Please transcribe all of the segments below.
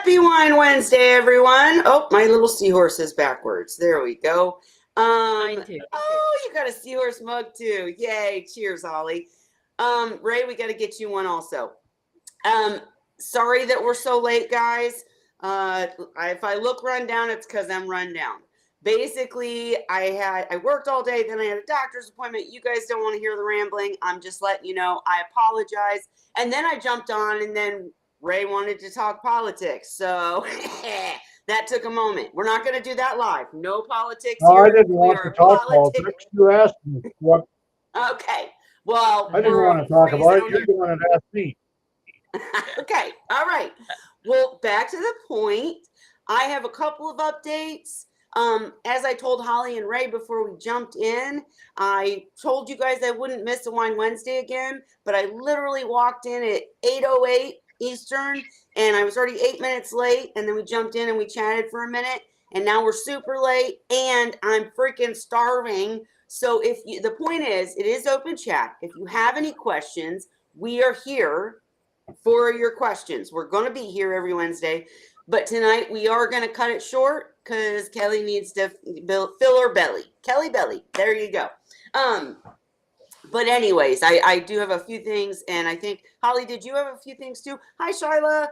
Happy Wine Wednesday, everyone. Oh, my little seahorse is backwards. There we go. Mine too. Oh, you got a seahorse mug too. Yay. Cheers, Holly. Ray, we got to get you one also. Sorry that we're so late, guys. If I look run down, it's because I'm run down. Basically, I worked all day, then I had a doctor's appointment. You guys don't want to hear the rambling. I'm just letting you know. I apologize. And then I jumped on, and then Ray wanted to talk politics. So that took a moment. We're not going to do that live. No politics No, here. I didn't want to talk politics. You asked me what. Okay. Well, I didn't want to talk about it. You're the one that asked me. Okay. All right. Well, back to the point. I have a couple of updates. As I told Holly and Ray before we jumped in, I told you guys I wouldn't miss a Wine Wednesday again, but I literally walked in at 8:08 Eastern, and I was already 8 minutes late, and then we jumped in and we chatted for a minute, and now we're super late, and I'm freaking starving. So the point is, it is open chat. If you have any questions, we are here for your questions. We're going to be here every Wednesday, but tonight we are going to cut it short because Kelly needs to fill her belly. Kelly belly. There you go. But anyways, I do have a few things, and I think, Holly, did you have a few things too? Hi, Shyla.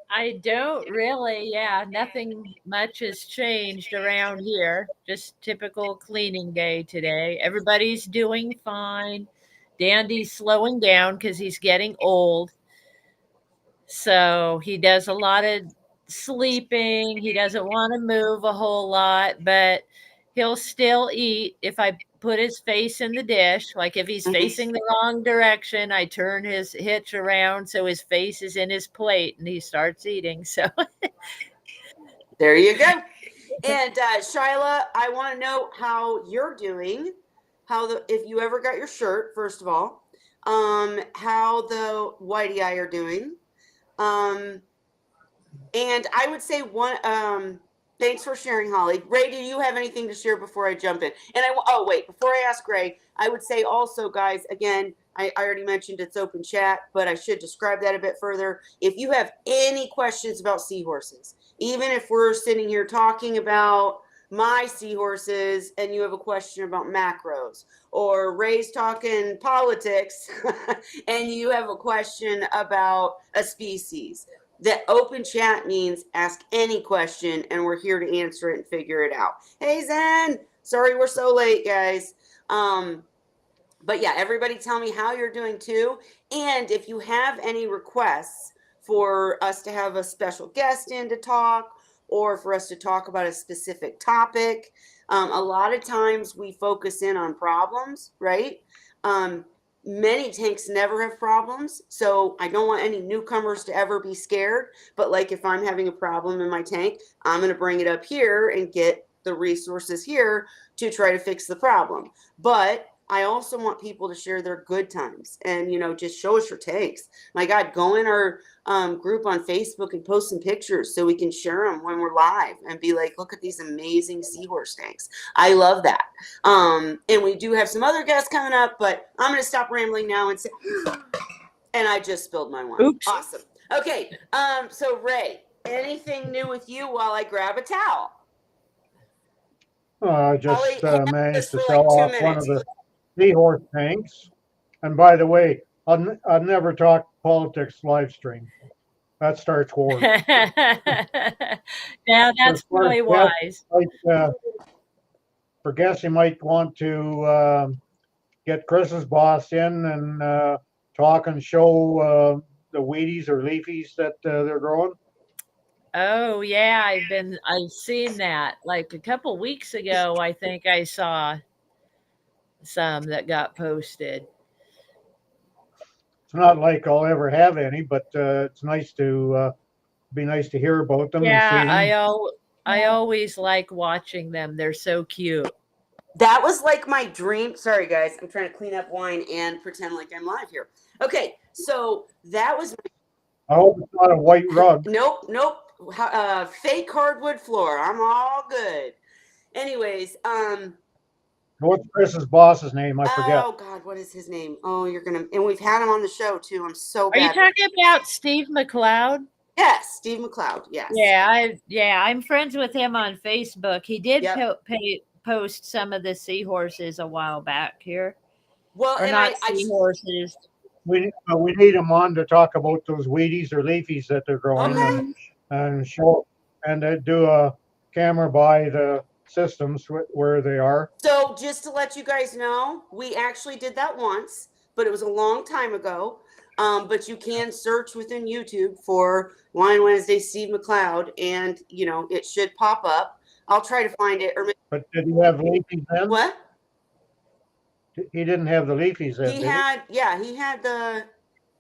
I don't really. Yeah, nothing much has changed around here. Just typical cleaning day today. Everybody's doing fine. Dandy's slowing down because he's getting old. So he does a lot of sleeping. He doesn't want to move a whole lot, but he'll still eat if I put his face in the dish. Like if he's facing the wrong direction, I turn his hitch around so his face is in his plate and he starts eating. So there you go. And Shyla, I want to know how you're doing. If you ever got your shirt, first of all, how the Whitey Eye are doing. And I would say thanks for sharing, Holly. Ray, do you have anything to share before I jump in? And before I ask Ray, I would say also, guys, again, I already mentioned it's open chat, but I should describe that a bit further. If you have any questions about seahorses, even if we're sitting here talking about my seahorses and you have a question about macros, or Ray's talking politics and you have a question about a species, that open chat means ask any question and we're here to answer it and figure it out. Hey, Zen. Sorry we're so late, guys. But yeah, everybody tell me how you're doing too. And if you have any requests for us to have a special guest in to talk, or for us to talk about a specific topic, a lot of times we focus in on problems, right? Many tanks never have problems, so I don't want any newcomers to ever be scared. But like if I'm having a problem in my tank, I'm going to bring it up here and get the resources here to try to fix the problem. But I also want people to share their good times and, just show us your takes. My God, go in our group on Facebook and post some pictures so we can share them when we're live and be like, look at these amazing seahorse tanks. I love that. And we do have some other guests coming up, but I'm going to stop rambling now and say, and I just spilled my wine. Oops. Awesome. Okay. So Ray, anything new with you while I grab a towel? I just managed to sell off one of the Seahorse tanks. And by the way, I'll never talk politics live stream. That starts wars. Now that's really wise. For guests, you might want to get Chris's boss in and talk and show the Wheaties or Leafies that they're growing. Oh yeah, I've seen that. Like a couple weeks ago, I think I saw some that got posted. It's not like I'll ever have any, but it's nice to be nice to hear about them. Yeah, and see them. I always like watching them. They're so cute. That was like my dream. Sorry, guys. I'm trying to clean up wine and pretend like I'm live here. Okay, so that was. I hope it's not a white rug. Nope. Fake hardwood floor. I'm all good. Anyways, What's Chris's boss's name? I forget. Oh God, what is his name? Oh, and we've had him on the show too. I'm so bad. Are you talking about Steve McLeod? Yes, Steve McLeod. Yes. I'm friends with him on Facebook. He did Yep. post some of the seahorses a while back here, Well, or and not I seahorses. We need them on to talk about those Wheaties or Leafies that they're growing okay. and show and do a camera by the systems where they are. So just to let you guys know, we actually did that once, but it was a long time ago. But you can search within YouTube for Wine Wednesday Steve McLeod, and it should pop up. I'll try to find it. Or But did he have Leafies then? what? He didn't have the Leafies then, He did had, yeah, he had the.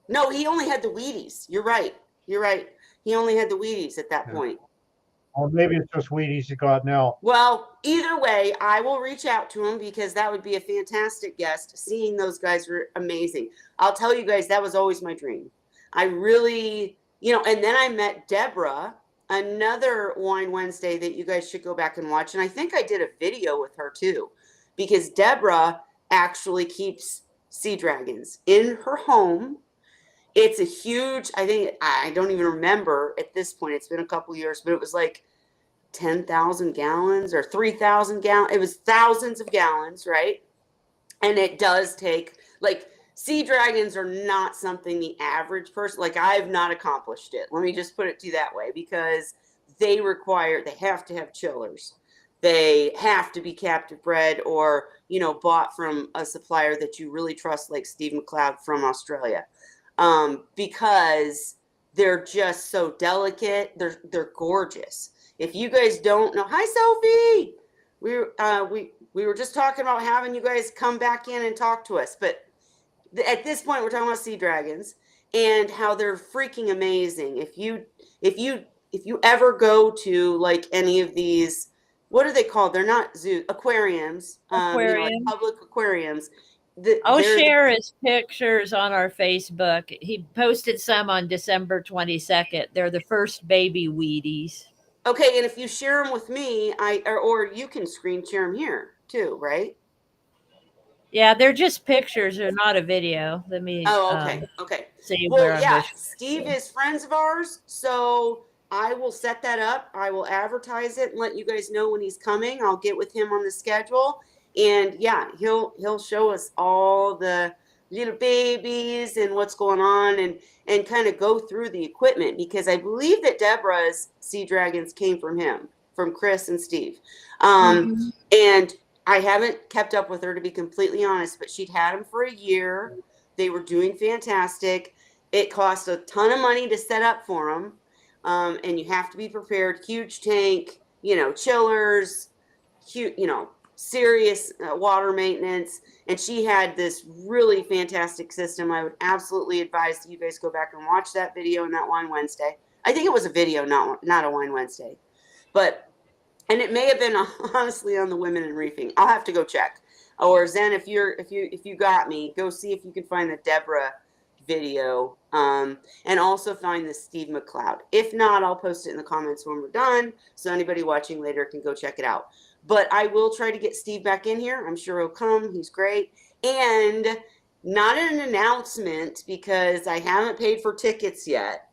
No, he only had the Wheaties. You're right. You're right. He only had the Wheaties at that Yeah. point. Or maybe it's just Wheaties he got now. Well, either way, I will reach out to him because that would be a fantastic guest. Seeing those guys were amazing. I'll tell you guys, that was always my dream. I really, and then I met Deborah, another Wine Wednesday that you guys should go back and watch. And I think I did a video with her too, because Deborah actually keeps sea dragons in her home. It's a huge, I don't even remember at this point. It's been a couple years, but it was like 10,000 gallons or 3,000 gallons. It was thousands of gallons, right? And it does take, like, sea dragons are not something the average person, like, I've not accomplished it. Let me just put it to you that way, because they have to have chillers. They have to be captive bred or, bought from a supplier that you really trust, like Steve McLeod from Australia. Because they're just so delicate. They're gorgeous. If you guys don't know, hi Sophie. We were just talking about having you guys come back in and talk to us, but at this point we're talking about sea dragons and how they're freaking amazing. If you ever go to like any of these, what are they called? They're not zoo aquariums. Like public aquariums. I'll share his pictures on our Facebook. He posted some on December 22nd. They're the first baby Wheaties. Okay, and if you share them with me, or you can screen share them here too, right? Yeah, they're just pictures. They're not a video. Let me. Oh, okay, okay. See Well, where yeah, Steve is friends of ours, so I will set that up. I will advertise it and let you guys know when he's coming. I'll get with him on the schedule, and yeah, he'll show us all the little babies and what's going on, and kind of go through the equipment, because I believe that Deborah's sea dragons came from him, from Chris and Steve, and I haven't kept up with her, to be completely honest, but she'd had them for a year. They were doing fantastic. It cost a ton of money to set up for them, and you have to be prepared. Huge tank, chillers, huge, serious water maintenance. And she had this really fantastic system. I would absolutely advise that you guys go back and watch that video and that Wine Wednesday. I think it was a video, not a Wine Wednesday, and it may have been honestly on the women in reefing. I'll have to go check. Or Zen, if you got me, go see if you can find the Deborah video, and also find the Steve McLeod. If not, I'll post it in the comments when we're done, so anybody watching later can go check it out. But I will try to get Steve back in here. I'm sure he'll come. He's great. And not an announcement because I haven't paid for tickets yet,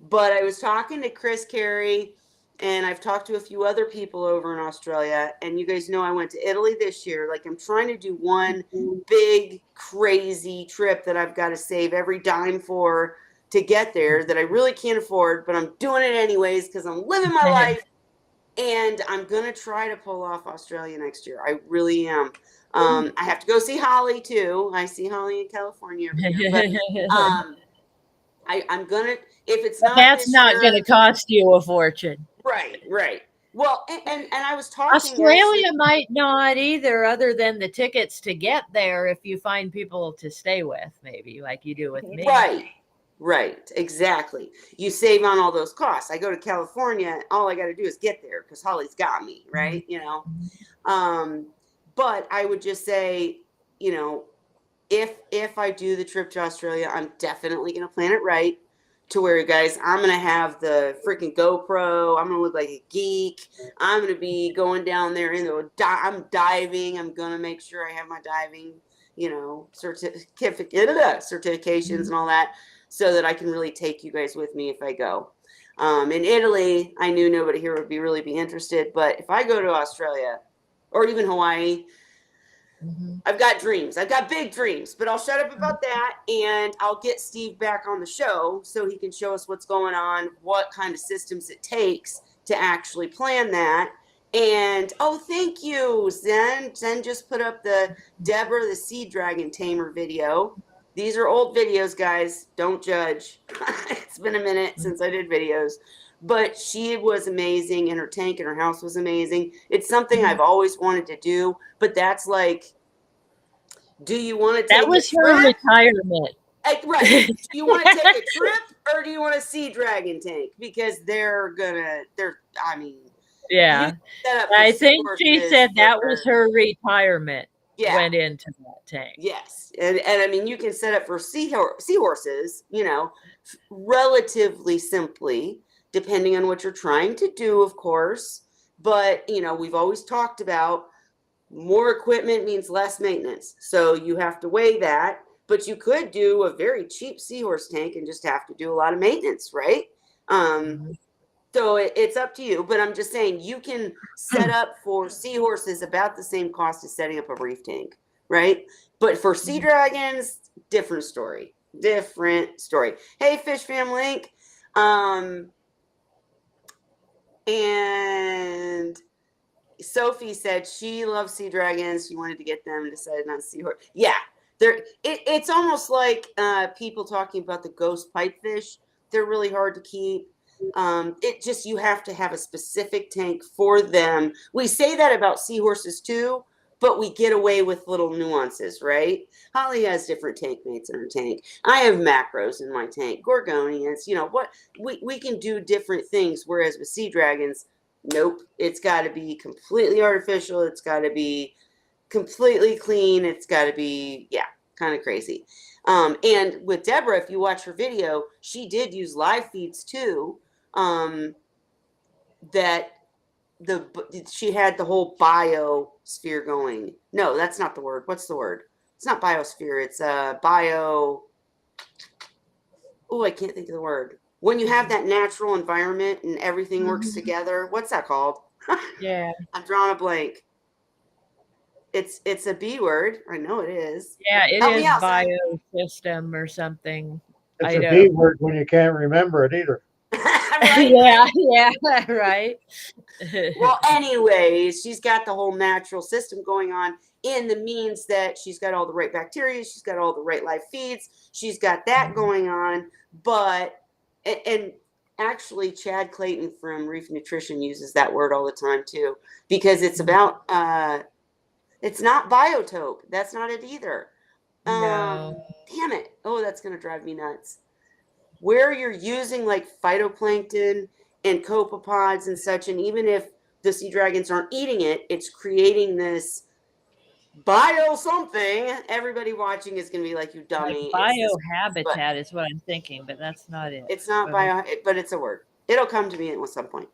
but I was talking to Chris Carey, and I've talked to a few other people over in Australia, and you guys know I went to Italy this year. Like, I'm trying to do one big crazy trip that I've got to save every dime for to get there, that I really can't afford, but I'm doing it anyways because I'm living my life, and I'm going to try to pull off Australia next year. I really am. I have to go see Holly too. I see Holly in California every year, but I'm going to, if it's not that's this not year, going to cost you a fortune. Right. Well, and I was talking. Australia might not either, other than the tickets to get there. If you find people to stay with, maybe like you do with me. Right. Exactly. You save on all those costs. I go to California. All I got to do is get there because Holly's got me. Right. But I would just say, if I do the trip to Australia, I'm definitely going to plan it right. To where, guys, I'm going to have the freaking GoPro. I'm going to look like a geek. I'm going to be going down there I'm diving. I'm going to make sure I have my diving, certifications and all that. so that I can really take you guys with me if I go. In Italy, I knew nobody here would really be interested, but if I go to Australia or even Hawaii, I've got dreams. I've got big dreams, but I'll shut up about that, and I'll get Steve back on the show so he can show us what's going on, what kind of systems it takes to actually plan that. And thank you, Zen. Zen just put up the Deborah the Sea Dragon Tamer video. These are old videos, guys. Don't judge. It's been a minute since I did videos, but she was amazing, and her tank and her house was amazing. It's something I've always wanted to do, but that's like, do you want to take That was her retirement. Right. Do you want to take a trip or do you want a Sea Dragon tank? Because I mean. Yeah. I think she said that was her retirement. Yeah. Went into that tank. Yes. And I mean, you can set up for seahorses, relatively simply, depending on what you're trying to do, of course. But, we've always talked about more equipment means less maintenance. So you have to weigh that. But you could do a very cheap seahorse tank and just have to do a lot of maintenance, right? So it's up to you. But I'm just saying you can set up for seahorses about the same cost as setting up a reef tank, right? But for sea dragons, different story. Different story. Hey, Fish Fam Link. And Sophie said she loves sea dragons. She wanted to get them and decided not to seahorse. Yeah. It's almost like people talking about the ghost pipefish. They're really hard to keep. You have to have a specific tank for them. We say that about seahorses too, but we get away with little nuances, right? Holly has different tank mates in her tank. I have macros in my tank, gorgonians. We can do different things. Whereas with sea dragons, nope. It's got to be completely artificial. It's got to be completely clean. It's got to be, kind of crazy. And with Deborah, if you watch her video, she did use live feeds too. She had the whole biosphere going. No, that's not the word. What's the word? It's not biosphere. It's bio. Oh, I can't think of the word. When you have that natural environment and everything works together, what's that called? Yeah. I'm drawing a blank. It's a B word. I know it is. Yeah, it is biosystem or something. It's a B word when you can't remember it either. Right? Yeah, right. Well, anyways, she's got the whole natural system going on in the means that she's got all the right bacteria, she's got all the right live feeds, she's got that going on. But, and actually, Chad Clayton from Reef Nutrition uses that word all the time too, because it's about, it's not biotope. That's not it either. No. Damn it. Oh, that's going to drive me nuts. Where you're using like phytoplankton and copepods and such, and even if the sea dragons aren't eating it, it's creating this bio something. Everybody watching is going to be like, you dummy. Like biohabitat is what I'm thinking, but that's not it. It's not bio, but it's a word. It'll come to me at some point.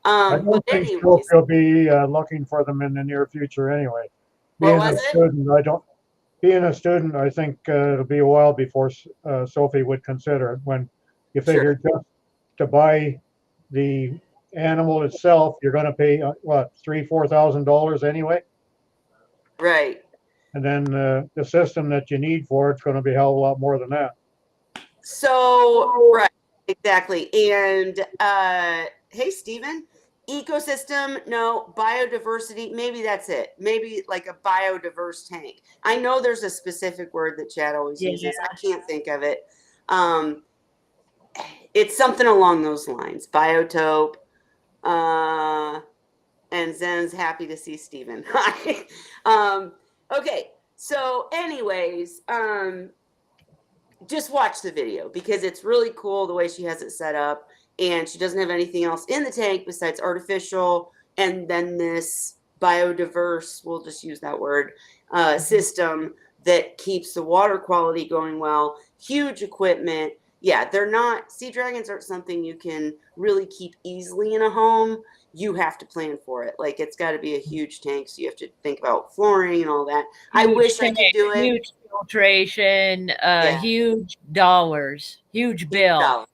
I don't think she'll be looking for them in the near future anyway. Being a student, I think it'll be a while before Sophie would consider it. When you figure just to buy the animal itself, you're going to pay $3,000-4,000 anyway. Right. And then the system that you need for it's going to be a hell of a lot more than that. So right, exactly. And hey, Stephen. Ecosystem, no. Biodiversity, maybe that's it. Maybe like a biodiverse tank. I know there's a specific word that Chad always uses. I can't think of it. It's something along those lines. Biotope. And Zen's happy to see Stephen. Okay. So anyways, just watch the video because it's really cool the way she has it set up. And she doesn't have anything else in the tank besides artificial. And then this biodiverse, we'll just use that word, system that keeps the water quality going well. Huge equipment. yeah, they're not, sea dragons aren't something you can really keep easily in a home. You have to plan for it. Like it's got to be a huge tank. So you have to think about flooring and all that. I Huge wish I tank, could do it. huge filtration, Yeah. huge dollars, huge Huge bill, dollar.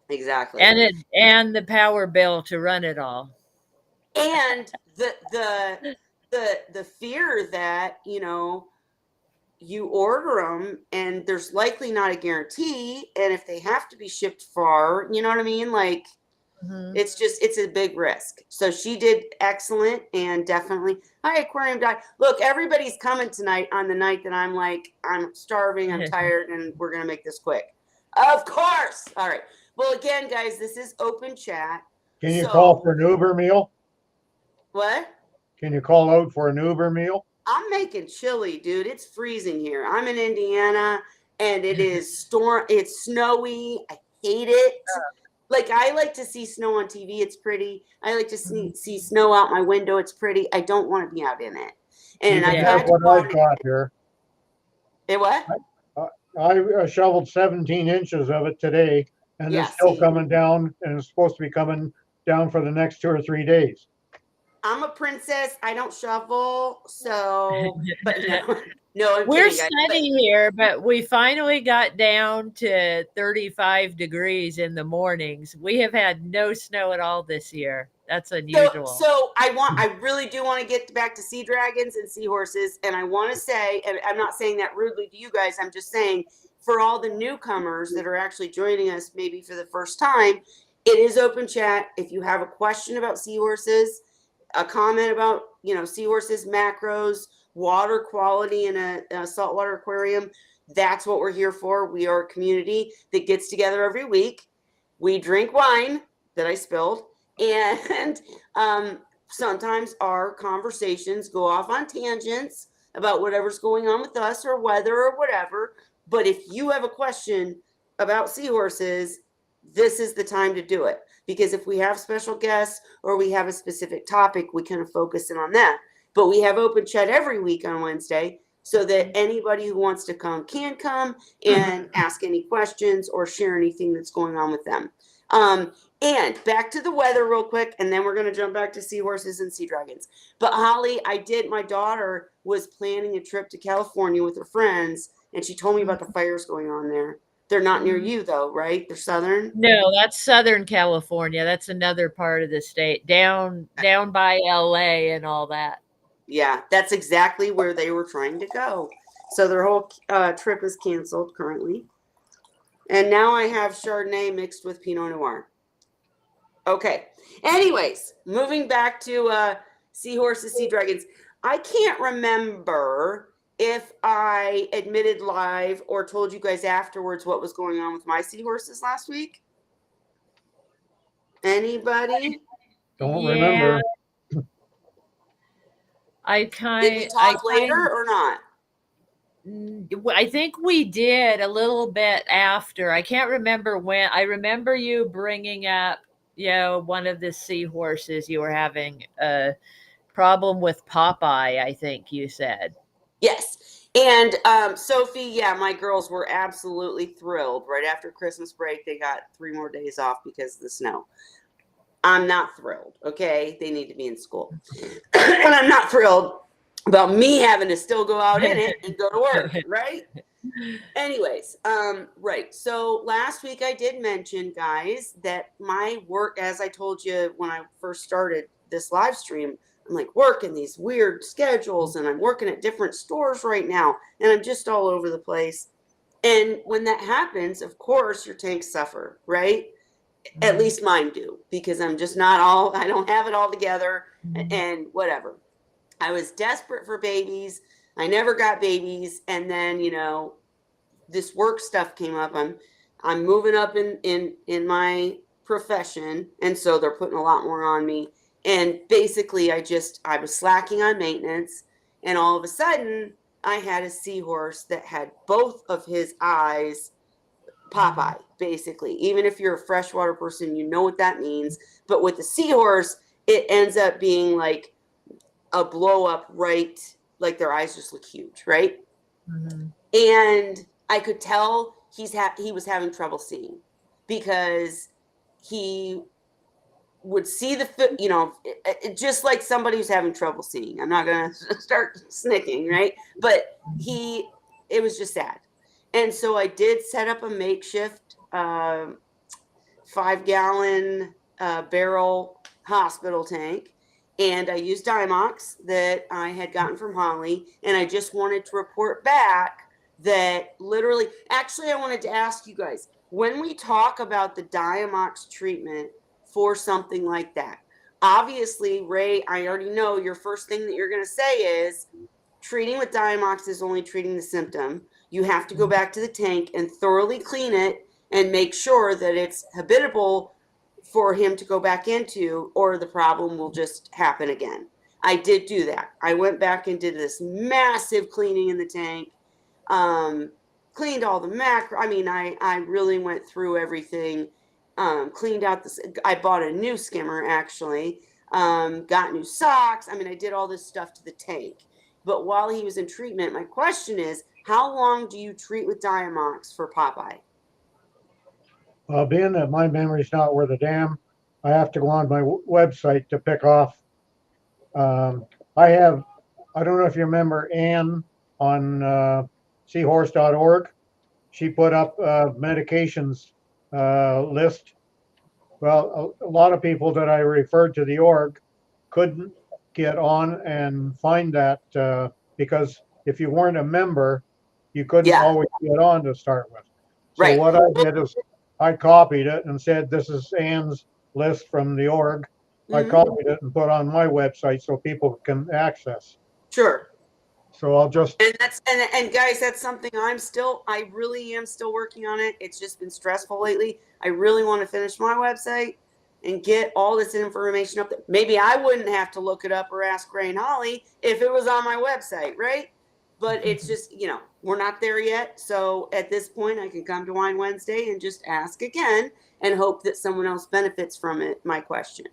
Exactly. and the power bill to run it all. And the fear that, you know, you order them and there's likely not a guarantee, and if they have to be shipped far, you know what I mean, like it's a big risk. So she did excellent, and definitely, hi aquarium guy, look, everybody's coming tonight on the night that I'm like, I'm starving, I'm tired, and we're gonna make this quick, of course. All right, well, again, guys, this is open chat. Can you So call for an Uber meal? what? Can you call out for an Uber meal? I'm making chili, dude. It's freezing here. I'm in Indiana and it is it's snowy. I hate it. Like I like to see snow on TV. It's pretty. I like to see snow out my window. It's pretty. I don't want to be out in it. And I've had to What go I've got here. It what? I shoveled 17 inches of it today, and Yeah, it's still see. coming down, and it's supposed to be coming down for the next 2 or 3 days. I'm a princess. I don't shovel. So, but no, I'm We're kidding, guys. sunny here, but we finally got down to 35 degrees in the mornings. We have had no snow at all this year. That's unusual. So I really do want to get back to sea dragons and seahorses. And I want to say, and I'm not saying that rudely to you guys, I'm just saying for all the newcomers that are actually joining us maybe for the first time, it is open chat. If you have a question about seahorses, a comment about, you know, seahorses, macros, water quality in a saltwater aquarium, that's what we're here for. We are a community that gets together every week. We drink wine that I spilled, and sometimes our conversations go off on tangents about whatever's going on with us or weather or whatever. But if you have a question about seahorses, this is the time to do it. Because if we have special guests or we have a specific topic, we kind of focus in on that. But we have open chat every week on Wednesday so that anybody who wants to come can come and ask any questions or share anything that's going on with them. And back to the weather real quick, and then we're going to jump back to seahorses and sea dragons. But Holly, my daughter was planning a trip to California with her friends, and she told me about the fires going on there. They're not near you though, right? They're southern? No, that's Southern California. That's another part of the state, down by LA and all that. Yeah, that's exactly where they were trying to go. So their whole trip is canceled currently. And now I have Chardonnay mixed with Pinot Noir. Okay. Anyways, moving back to seahorses, sea dragons. I can't remember if I admitted live or told you guys afterwards what was going on with my seahorses last week. Anybody? Don't remember. Did we talk later or not? I think we did a little bit after. I can't remember when. I remember you bringing up, one of the seahorses, you were having a problem with Popeye, I think you said. Yes. And Sophie, yeah, my girls were absolutely thrilled. Right after Christmas break, they got 3 more days off because of the snow. I'm not thrilled, okay? They need to be in school. And I'm not thrilled about me having to still go out in it and go to work, right? Anyways, right. So last week I did mention, guys, that my work, as I told you when I first started this live stream, I'm like working these weird schedules and I'm working at different stores right now and I'm just all over the place. And when that happens, of course, your tanks suffer, right? At least mine do, because I'm just I don't have it all together and whatever. I was desperate for babies. I never got babies. And then, this work stuff came up. I'm moving up in my profession. And so they're putting a lot more on me. And basically I was slacking on maintenance. And all of a sudden I had a seahorse that had both of his eyes Popeye, basically. Even if you're a freshwater person, you know what that means. But with the seahorse, it ends up being like a blow up, right? Like their eyes just look huge, right? And I could tell he was having trouble seeing because he would see just like somebody who's having trouble seeing. I'm not going to start snicking, right? But it was just sad. And so I did set up a makeshift 5-gallon barrel hospital tank. And I used Dimox that I had gotten from Holly. And I just wanted to report back that literally, actually, I wanted to ask you guys, when we talk about the Dimox treatment for something like that, obviously, Ray, I already know your first thing that you're going to say is treating with Dimox is only treating the symptom. You have to go back to the tank and thoroughly clean it and make sure that it's habitable for him to go back into, or the problem will just happen again. I did do that. I went back and did this massive cleaning in the tank. Cleaned all the macro. I mean, I really went through everything. Cleaned out this. I bought a new skimmer actually. Got new socks. I mean, I did all this stuff to the tank. But while he was in treatment, my question is, how long do you treat with Dimox for Popeye? Being that my memory's not worth a damn, I have to go on my website to pick off. I don't know if you remember Ann on Seahorse.org. She put up medications list. Well, a lot of people that I referred to the org couldn't get on and find that because if you weren't a member, you couldn't always get on to start with. So Right. what I did is I copied it and said, this is Ann's list from the org. I copied it and put on my website so people can access. Sure. So I'll just and guys, that's something I really am still working on it. It's just been stressful lately. I really want to finish my website and get all this information up there. Maybe I wouldn't have to look it up or ask Ray and Holly if it was on my website, right? But it's just, we're not there yet. So at this point, I can come to Wine Wednesday and just ask again and hope that someone else benefits from it, my question.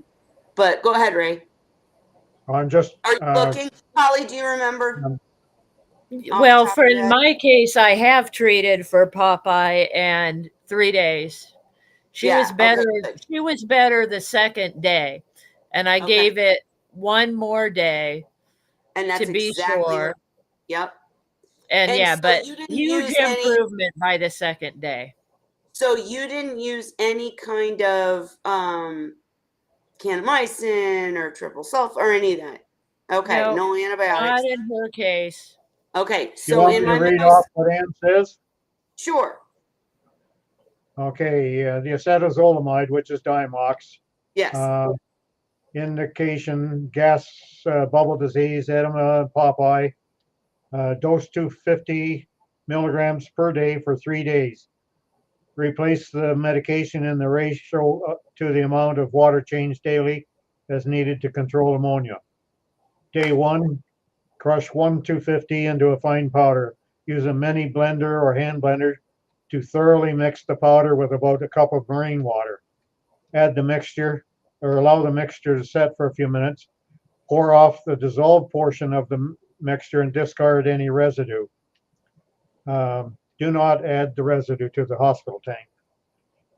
But go ahead, Ray. I'm just Are you looking? Holly, do you remember? Well, for in my case, I have treated for Popeye and 3 days. She was better. Okay. She was better the second day, and I gave it one more day, and that's to be sure. Yep. And yeah, so but huge improvement by the second day. So you didn't use any kind of kanamycin or triple sulfur or any of that? Okay, no antibiotics. Not in her case. Okay, so in my read off what Ann says? Sure. Okay, the acetazolamide, which is Dimox. Yes. Indication, gas, bubble disease, edema, Popeye. Dose 250 milligrams per day for 3 days. Replace the medication in the ratio to the amount of water changed daily as needed to control ammonia. Day 1, crush 250 into a fine powder. Use a mini blender or hand blender to thoroughly mix the powder with about a cup of marine water. Add the mixture or allow the mixture to set for a few minutes. Pour off the dissolved portion of the mixture and discard any residue. Do not add the residue to the hospital tank.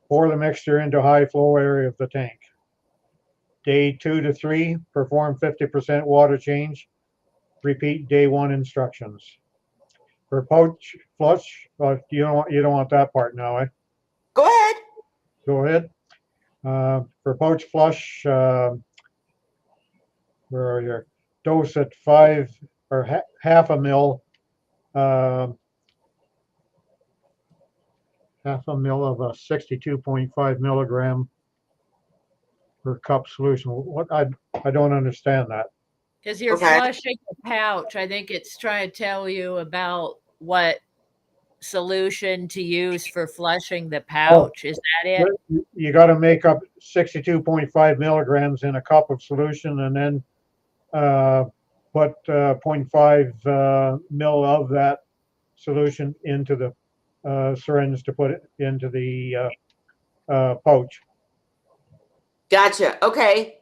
Pour the mixture into high flow area of the tank. Day 2 to 3, perform 50% water change. Repeat day 1 instructions. For pouch flush, you don't want that part now, eh? Go ahead. Go ahead. For pouch flush, where are your dose at 5 or half a mil, half a mil of a 62.5 milligram per cup solution. What I don't understand that. Because you're flushing the pouch. I think it's trying to tell you about what solution to use for flushing the pouch. Is that it? You got to make up 62.5 milligrams in a cup of solution and then put 0.5 mil of that solution into the syringe to put it into the pouch. Gotcha. Okay.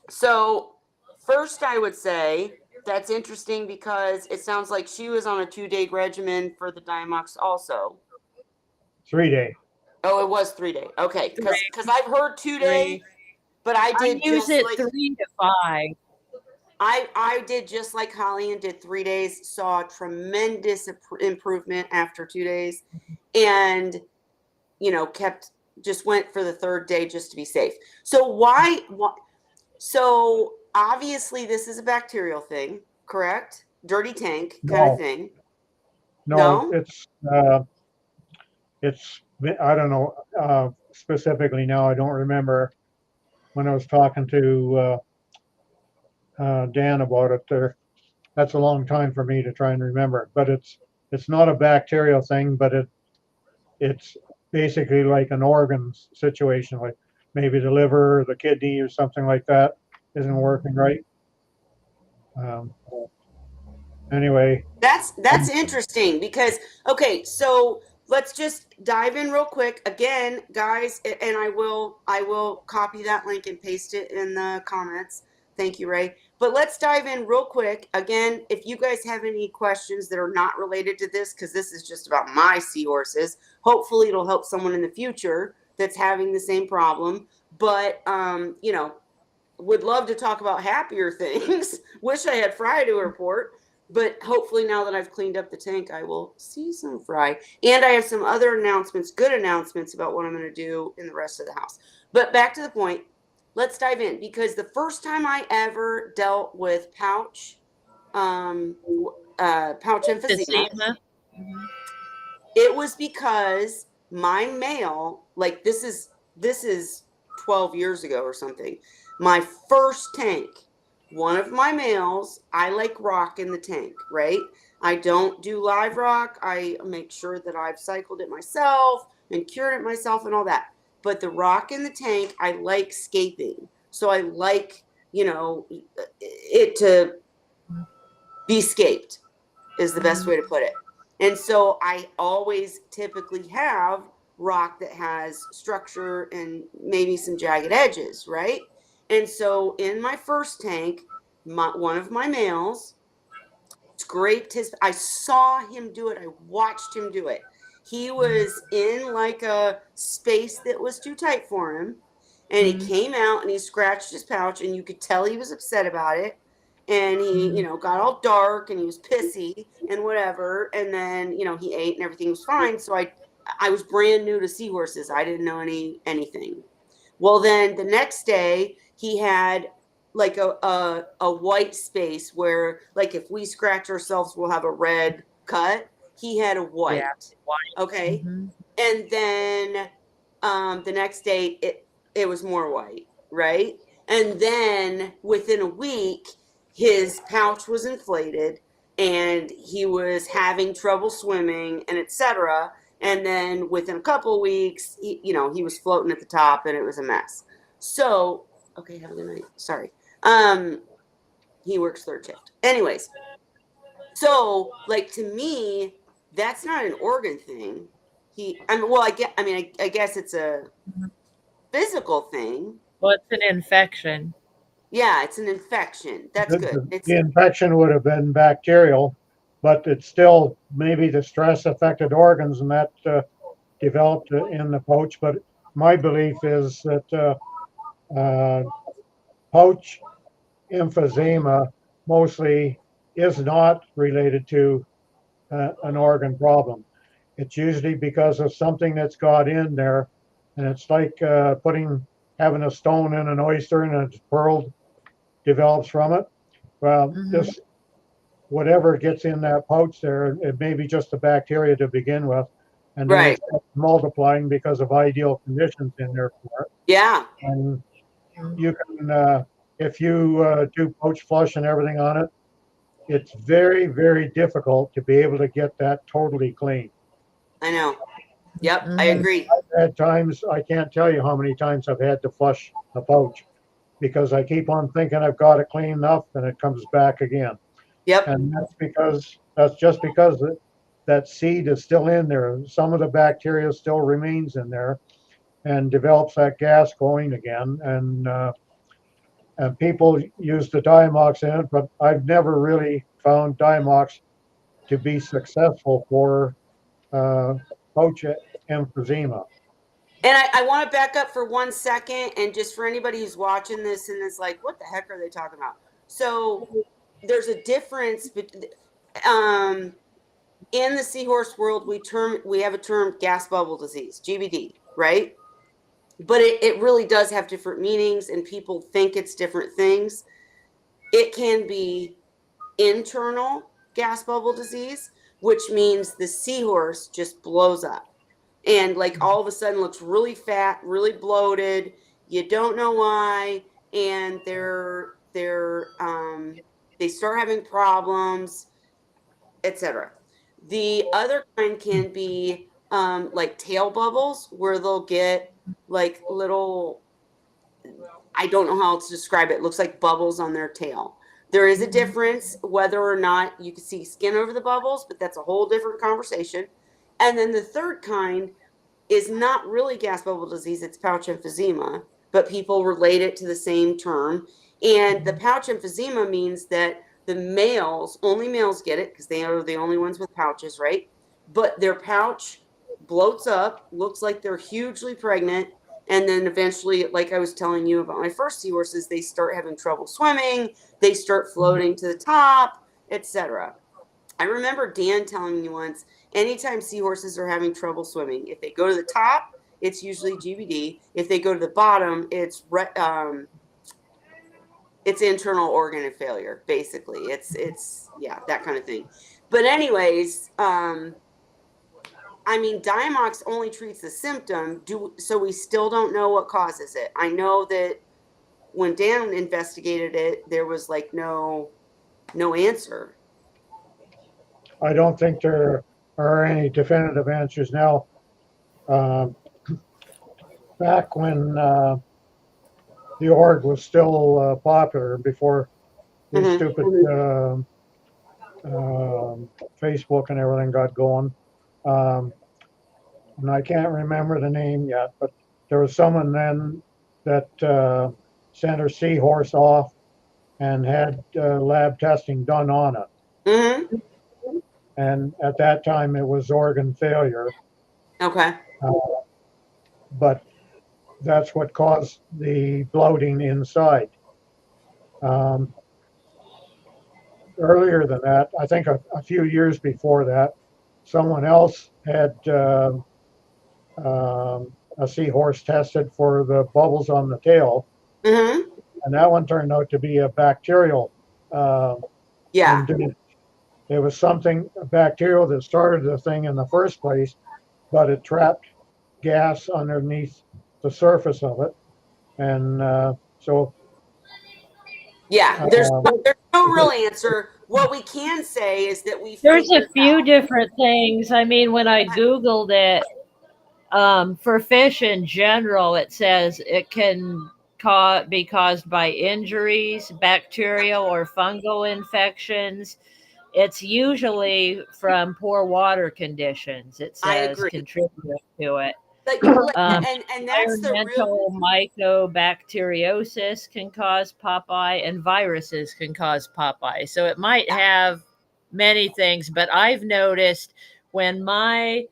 So first I would say that's interesting because it sounds like she was on a 2-day regimen for the Dimox also. 3-day. Oh, it was 3-day. Okay, because Three. I've heard 2-day, but I I did use just it like 3 to 5. I did just like Holly and did 3 days. Saw tremendous improvement after 2 days, and kept just went for the 3rd day just to be safe. So why? So obviously this is a bacterial thing, correct? Dirty tank kind of No, thing. no, No? it's I don't know specifically now. I don't remember when I was talking to Dan about it. That's a long time for me to try and remember. But it's not a bacterial thing, but it's basically like an organ situation, like maybe the liver or the kidney or something like that isn't working right. Um, anyway, That's interesting because okay, so let's just dive in real quick again, guys, and I will copy that link and paste it in the comments. Thank you, Ray. But let's dive in real quick again. If you guys have any questions that are not related to this, because this is just about my seahorses, hopefully it'll help someone in the future that's having the same problem. But would love to talk about happier things. Wish I had Fry to report. But hopefully now that I've cleaned up the tank, I will see some Fry. And I have some other announcements, good announcements about what I'm going to do in the rest of the house. But back to the point, let's dive in. Because the first time I ever dealt with pouch emphysema, Emphysema. Mhm. it was because my male, like this is 12 years ago or something, my first tank, one of my males, I like rock in the tank, right? I don't do live rock. I make sure that I've cycled it myself and cured it myself and all that. But the rock in the tank, I like scaping. So I like, it to be scaped is the best way to put it. And so I always typically have rock that has structure and maybe some jagged edges, right? And so in my first tank, one of my males scraped his, I saw him do it. I watched him do it. He was in like a space that was too tight for him. And he came out and he scratched his pouch, and you could tell he was upset about it. And he, got all dark and he was pissy and whatever. And then, he ate and everything was fine. So I was brand new to seahorses. I didn't know anything. Well, then the next day he had like a white space where, like, if we scratch ourselves, we'll have a red cut. He had a white. Yeah, white. Okay. Mhm. And then the next day it was more white, right? And then within a week, his pouch was inflated and he was having trouble swimming and etc. And then within a couple of weeks, he was floating at the top and it was a mess. So, okay, have a good night. Sorry. He works 3rd shift. Anyways, so like to me, that's not an organ thing. I guess it's a physical thing. Well, it's an infection. Yeah, it's an infection. That's good. the infection would have been bacterial, but it's still maybe the stress affected organs and that developed in the pouch. But my belief is that pouch emphysema mostly is not related to an organ problem. It's usually because of something that's got in there, and it's like having a stone in an oyster and it's pearled, develops from it. Well, this whatever gets in that pouch there, it may be just the bacteria to begin with, and then Right. it starts multiplying because of ideal conditions in there for it. Yeah. And you can, if you do pouch flush and everything on it, it's very, very difficult to be able to get that totally clean. I know. Yep, I Mhm. agree. I've had times, I can't tell you how many times I've had to flush a pouch because I keep on thinking I've got it clean enough and it comes back again. Yep. And that's just because that seed is still in there. Some of the bacteria still remains in there and develops that gas going again. And people use the Diamox in it, but I've never really found Diamox to be successful for pouch emphysema. And I want to back up for 1 second, and just for anybody who's watching this and is like, what the heck are they talking about? So there's a difference in the seahorse world. We have a term, gas bubble disease, GBD, right? But it really does have different meanings, and people think it's different things. It can be internal gas bubble disease, which means the seahorse just blows up and like all of a sudden looks really fat, really bloated. You don't know why, and they start having problems, etc. The other kind can be like tail bubbles, where they'll get like little, I don't know how else to describe it. It looks like bubbles on their tail. There is a difference whether or not you can see skin over the bubbles, but that's a whole different conversation. And then the third kind is not really gas bubble disease, it's pouch emphysema, but people relate it to the same term. And the pouch emphysema means that only males get it because they are the only ones with pouches, right? But their pouch bloats up, looks like they're hugely pregnant, and then eventually, like I was telling you about my first seahorses, they start having trouble swimming, they start floating to the top, etc. I remember Dan telling me once, anytime seahorses are having trouble swimming, if they go to the top, it's usually GBD. If they go to the bottom, it's internal organ failure. Basically, it's that kind of thing. But anyways, I mean, Diamox only treats the symptom. So we still don't know what causes it. I know that when Dan investigated it, there was like no answer. I don't think there are any definitive answers now. Back when the org was still popular, before the stupid Facebook and everything got going, and I can't remember the name yet, but there was someone then that sent her seahorse off and had lab testing done on it. Mm-hmm. And at that time, it was organ failure. Okay. But that's what caused the bloating inside. Earlier than that, I think a few years before that, someone else had a seahorse tested for the bubbles on the tail, Mm-hmm. and that one turned out to be a bacterial Yeah. induced. It was a bacterial that started the thing in the first place, but it trapped gas underneath the surface of it, and so. Yeah, there's no real answer. What we can say is that There's a few out. different things. I mean, when I Googled it, for fish in general, it says it can be caused by injuries, bacterial or fungal infections. It's usually from poor water conditions, it I says, agree. contribute to it. And that's the real. Environmental mycobacteriosis can cause Popeye, and viruses can cause Popeye. So it might have many things, but I've noticed when my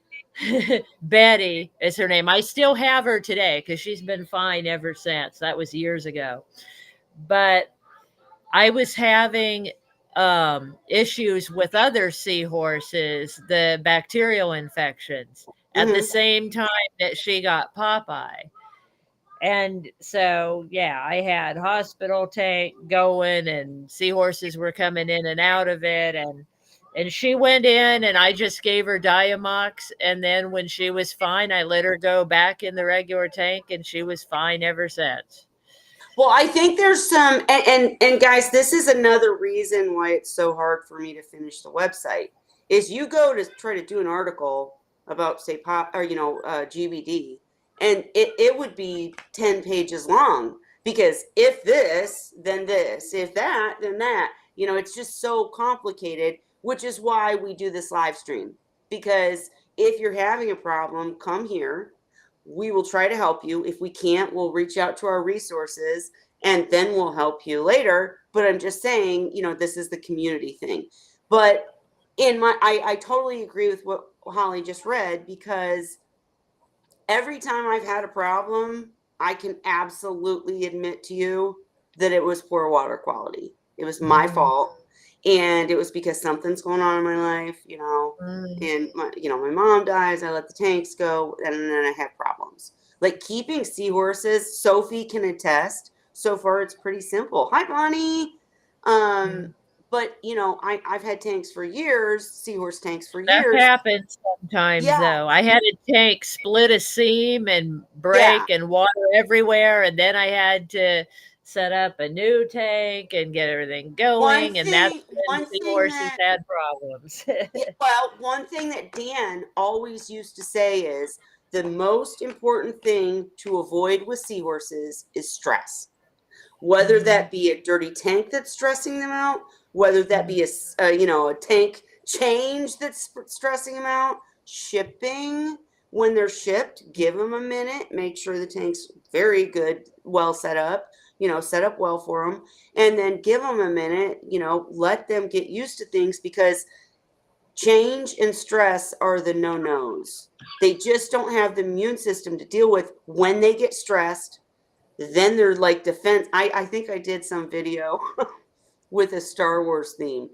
Betty is her name. I still have her today because she's been fine ever since. That was years ago. But I was having issues with other seahorses, the bacterial infections, at the same time that she got Popeye. And so, yeah, I had hospital tank going, and seahorses were coming in and out of it, and she went in, and I just gave her Diamox, and then when she was fine, I let her go back in the regular tank, and she was fine ever since. Well, I think there's some, and guys, this is another reason why it's so hard for me to finish the website. Is you go to try to do an article about, say, GBD, and it would be 10 pages long, because if this, then this, if that, then that. It's just so complicated, which is why we do this live stream. Because if you're having a problem, come here. We will try to help you. If we can't, we'll reach out to our resources, and then we'll help you later. But I'm just saying, this is the community thing. But I totally agree with what Holly just read, because every time I've had a problem, I can absolutely admit to you that it was poor water quality. It was my fault. And it was because something's going on in my life, and my mom dies. I let the tanks go, and then I have problems. Like keeping seahorses, Sophie can attest. So far, it's pretty simple. Hi, Bonnie. But I've had tanks for years, seahorse tanks for That years. happens sometimes, Yeah. though. I had a tank split a seam and break and water everywhere, and then I had to set up a new tank and get everything going, and that's when seahorses had problems. Well, one thing that Dan always used to say is the most important thing to avoid with seahorses is stress. Whether that be a dirty tank that's stressing them out, whether that be a tank change that's stressing them out, shipping. When they're shipped, give them a minute, make sure the tank's very good, well set up, set up well for them, and then give them a minute, let them get used to things, because change and stress are the no-nos. They just don't have the immune system to deal with when they get stressed. Then they're like defense. I think I did some video with a Star Wars theme,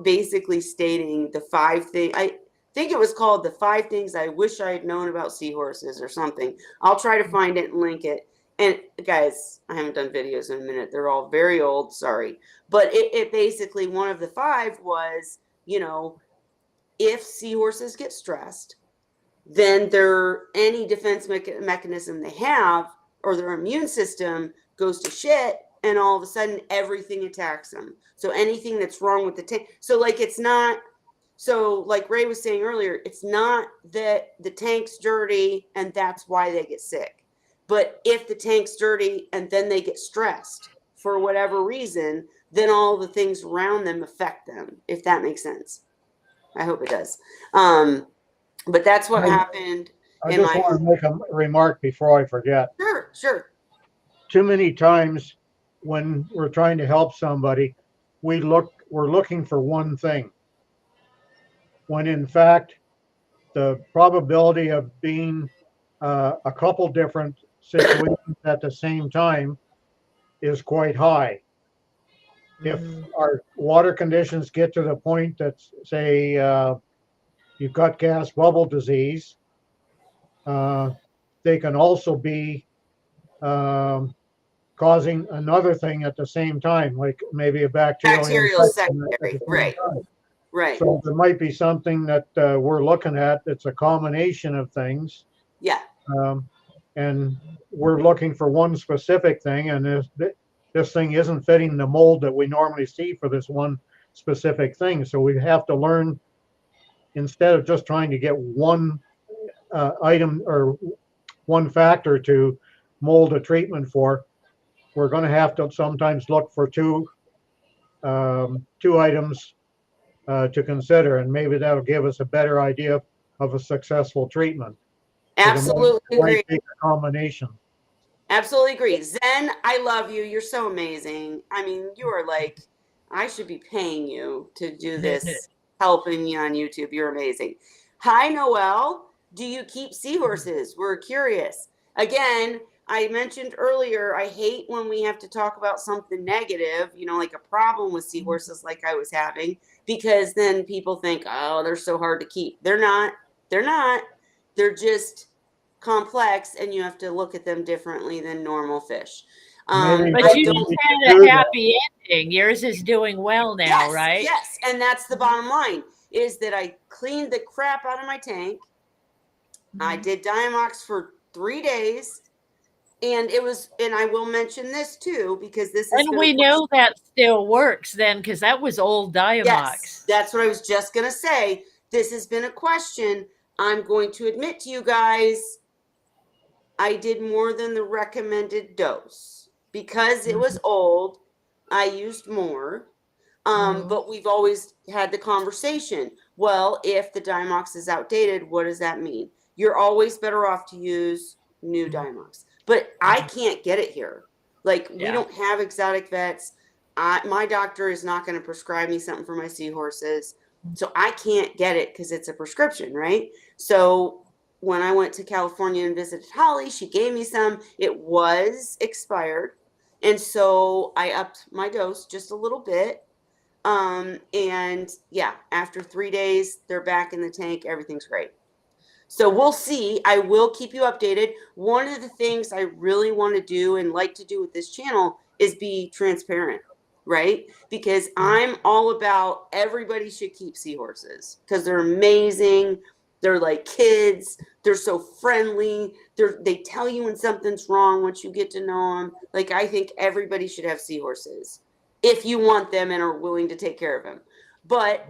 basically stating the 5 things. I think it was called the 5 things I wish I had known about seahorses or something. I'll try to find it and link it. And guys, I haven't done videos in a minute. They're all very old. Sorry. But it basically, one of the 5 was, if seahorses get stressed, then any defense mechanism they have, or their immune system, goes to shit, and all of a sudden everything attacks them. So anything that's wrong with the tank. So like Ray was saying earlier, it's not that the tank's dirty and that's why they get sick. But if the tank's dirty and then they get stressed for whatever reason, then all the things around them affect them, if that makes sense. I hope it does. But that's what happened. I just want to make a remark before I forget. Sure. Too many times when we're trying to help somebody, we're looking for one thing, when in fact the probability of being a couple different situations at the same time is quite high. If our water conditions get to the point that, say, you've got gas bubble disease, they can also be causing another thing at the same time, like maybe a bacterial secondary. Right. So there might be something that we're looking at that's a combination of things. Yeah. And we're looking for one specific thing, and this thing isn't fitting the mold that we normally see for this one specific thing. So we have to learn, instead of just trying to get one item or one factor to mold a treatment for, we're going to have to sometimes look for two items to consider, and maybe that'll give us a better idea of a successful treatment. Absolutely agree. A combination. Absolutely agree. Zen, I love you. You're so amazing. I mean, you are like, I should be paying you to do this, helping me on YouTube. You're amazing. Hi, Noelle. Do you keep seahorses? We're curious. Again, I mentioned earlier, I hate when we have to talk about something negative, like a problem with seahorses like I was having, because then people think, oh, they're so hard to keep. They're not. They're just complex, and you have to look at them differently than normal fish. But you had a happy ending. Yours is doing well now, right? Yes, and that's the bottom line, is that I cleaned the crap out of my tank. I did Diamox for 3 days. And I will mention this too, because this is. And we know that still works then, because that was old Diamox. Yes, that's what I was just going to say. This has been a question. I'm going to admit to you guys, I did more than the recommended dose. Because it was old, I used more. But we've always had the conversation. Well, if the Diamox is outdated, what does that mean? You're always better off to use new Diamox. But I can't get it here. Like, we don't have exotic vets. My doctor is not going to prescribe me something for my seahorses. So I can't get it because it's a prescription, right? So when I went to California and visited Holly, she gave me some. It was expired. And so I upped my dose just a little bit. And yeah, after 3 days, they're back in the tank. Everything's great. So we'll see. I will keep you updated. One of the things I really want to do and like to do with this channel is be transparent, right? Because I'm all about everybody should keep seahorses because they're amazing. They're like kids. They're so friendly. They tell you when something's wrong once you get to know them. Like, I think everybody should have seahorses if you want them and are willing to take care of them. But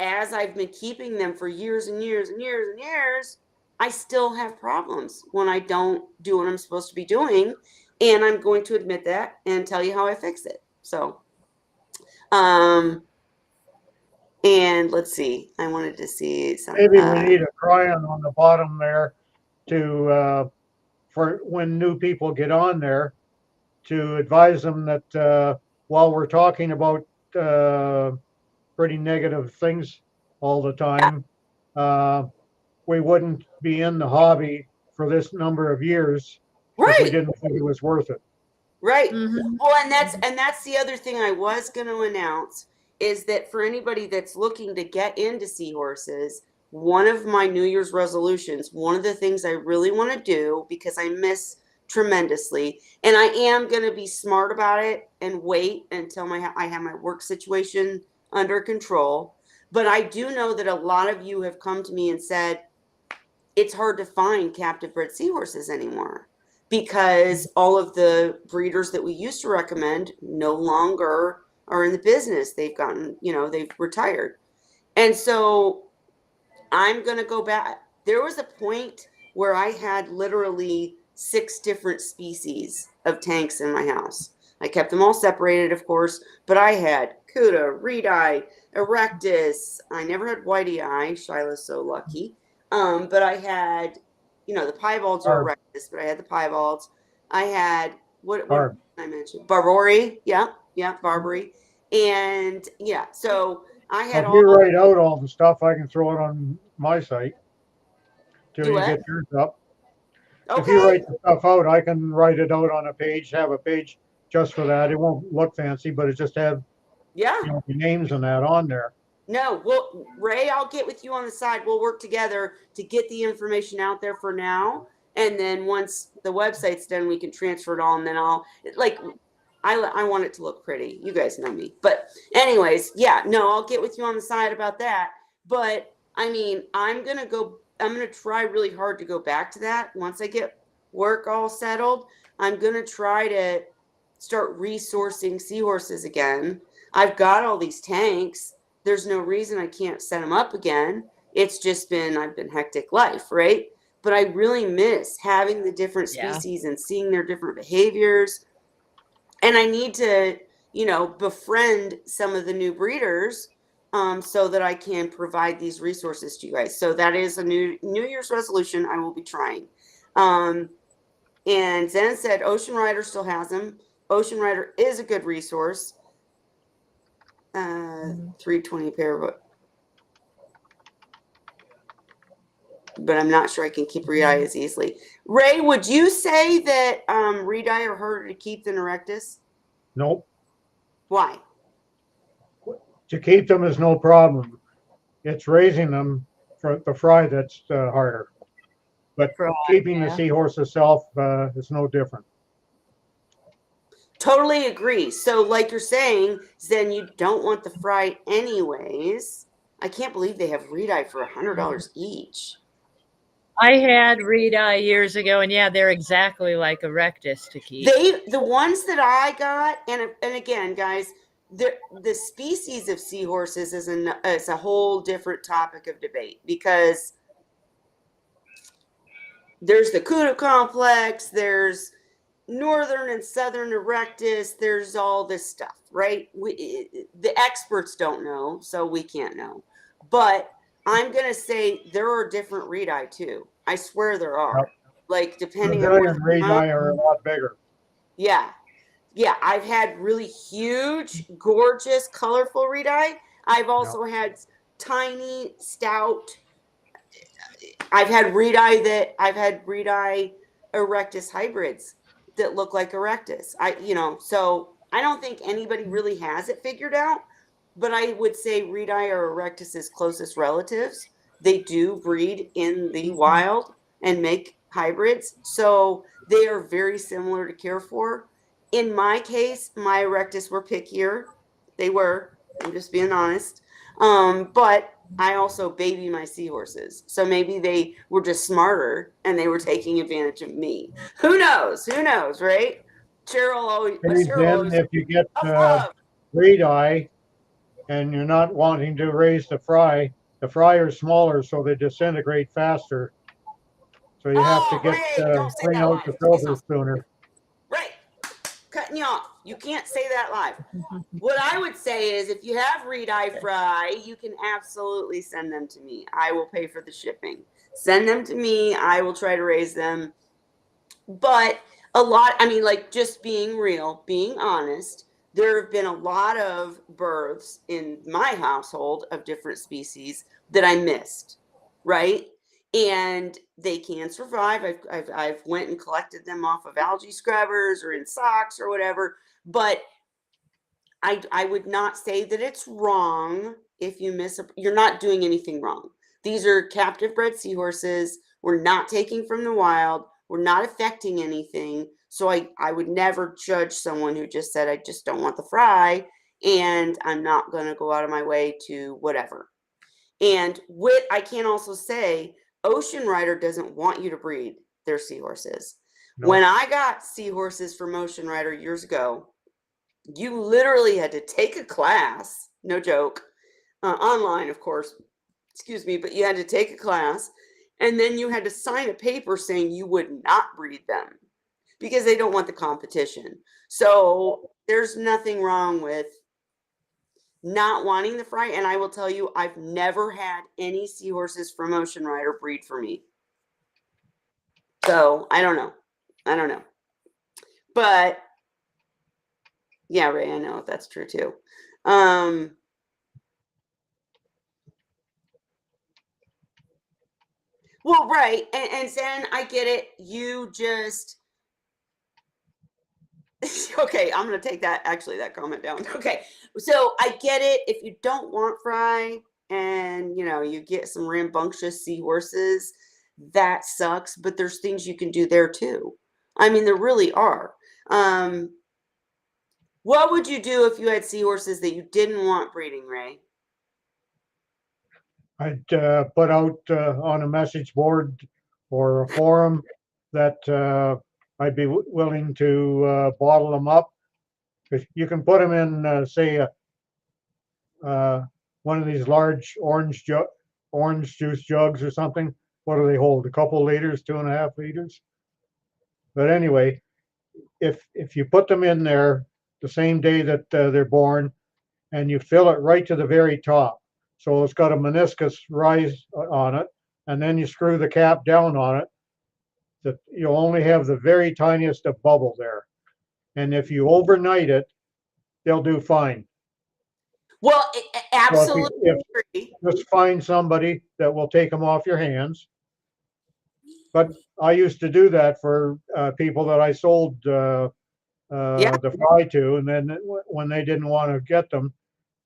as I've been keeping them for years and years and years and years, I still have problems when I don't do what I'm supposed to be doing. And I'm going to admit that and tell you how I fix it. So, and let's see, I wanted to see some. Maybe we need a crayon on the bottom there to, for when new people get on there, to advise them that while we're talking about pretty negative things all the time, we wouldn't be in the hobby for this number of years if we Right. didn't think it was worth it. Right. Mhm. Well, and that's the other thing I was going to announce is that for anybody that's looking to get into seahorses, one of my New Year's resolutions, one of the things I really want to do because I miss tremendously, and I am going to be smart about it and wait until I have my work situation under control. But I do know that a lot of you have come to me and said it's hard to find captive bred seahorses anymore because all of the breeders that we used to recommend no longer are in the business. They've gotten, they've retired. And so I'm going to go back. There was a point where I had literally 6 different species of tanks in my house. I kept them all separated, of course, but I had Cuda, Reed-eye, Erectus. I never had Whitey-eye. Shiloh's so lucky. But I had, the piebalds are Erectus, but I had the piebalds. I had, what did I mention? Barbary. Yeah, Barbary. And yeah, so I had If all. you write out all the stuff, I can throw it on my site till Do you what? get yours up. Okay. If you write the stuff out, I can write it out on a page, have a page just for that. It won't look fancy, but it just have Yeah. the names and that on there. No, well, Ray, I'll get with you on the side. We'll work together to get the information out there for now. And then once the website's done, we can transfer it all. And then I want it to look pretty. You guys know me. But anyways, yeah, no, I'll get with you on the side about that. But I mean, I'm going to try really hard to go back to that. Once I get work all settled, I'm going to try to start resourcing seahorses again. I've got all these tanks. There's no reason I can't set them up again. It's just I've been hectic life, right? But I really miss having the different species and seeing their different behaviors. And I need to, befriend some of the new breeders so that I can provide these resources to you guys. So that is a New Year's resolution I will be trying. And Zen said Ocean Rider still has them. Ocean Rider is a good resource. 320 pair, but I'm not sure I can keep Reed-eye as easily. Ray, would you say that Reed-eye are harder to keep than Erectus? Nope. Why? To keep them is no problem. It's raising them for the fry that's harder. But keeping the seahorse itself is no different. Totally agree. So like you're saying, then you don't want the fry anyways. I can't believe they have Reed-eye for $100 each. I had Reed-eye years ago, and yeah, they're exactly like Erectus to keep. The ones that I got, and again, guys, the species of seahorses is a whole different topic of debate because there's the Kudu complex, there's northern and southern Erectus, there's all this stuff, right? The experts don't know, so we can't know. But I'm going to say there are different Reed-eye too. I swear there are. Yep. Like, depending on where Reed-eye are a lot bigger. Yeah. Yeah, I've had really huge, gorgeous, colorful Reed-eye. I've also had tiny, stout, I've had reed-eye erectus hybrids that look like erectus. So I don't think anybody really has it figured out, but I would say reed-eye are erectus's closest relatives. They do breed in the wild and make hybrids, so they are very similar to care for. In my case, my erectus were pickier. They were. I'm just being honest. But I also baby my seahorses. So maybe they were just smarter and they were taking advantage of me. Who knows? Who knows, right? Then if you get reed eye and you're not wanting to raise the fry are smaller, so they disintegrate faster. So you have to get don't say bring that out live. the filter sooner. Right. Cutting you off. You can't say that live. What I would say is if you have reed-eye fry, you can absolutely send them to me. I will pay for the shipping. Send them to me. I will try to raise them. But just being real, being honest, there have been a lot of births in my household of different species that I missed, right? And they can survive. I've went and collected them off of algae scrubbers or in socks or whatever, but I would not say that it's wrong if you you're not doing anything wrong. These are captive bred seahorses. We're not taking from the wild. We're not affecting anything. So I would never judge someone who just said, I just don't want the fry and I'm not going to go out of my way to whatever. And I can also say, Ocean Rider doesn't want you to breed their seahorses. No. When I got seahorses from Ocean Rider years ago, you literally had to take a class, no joke, online, of course, excuse me, but you had to take a class and then you had to sign a paper saying you would not breed them because they don't want the competition. So there's nothing wrong with not wanting the fry. And I will tell you, I've never had any seahorses from Ocean Rider breed for me. So I don't know. But yeah, Ray, I know if that's true too. Well, right. And Zen, I get it. You just, okay, I'm going to take that comment down. Okay. So I get it. If you don't want fry and, you get some rambunctious seahorses, that sucks. But there's things you can do there too. I mean, there really are. What would you do if you had seahorses that you didn't want breeding, Ray? I'd put out on a message board or a forum that I'd be willing to bottle them up. Because you can put them in, say, one of these large orange juice jugs or something. What do they hold? A couple liters, 2.5 liters. But anyway, if you put them in there the same day that they're born, and you fill it right to the very top, so it's got a meniscus rise on it, and then you screw the cap down on it, that you'll only have the very tiniest of bubble there. And if you overnight it, they'll do fine. Well, absolutely. Just find somebody that will take them off your hands. But I used to do that for people that I sold the fry to, and then when they didn't want to get them,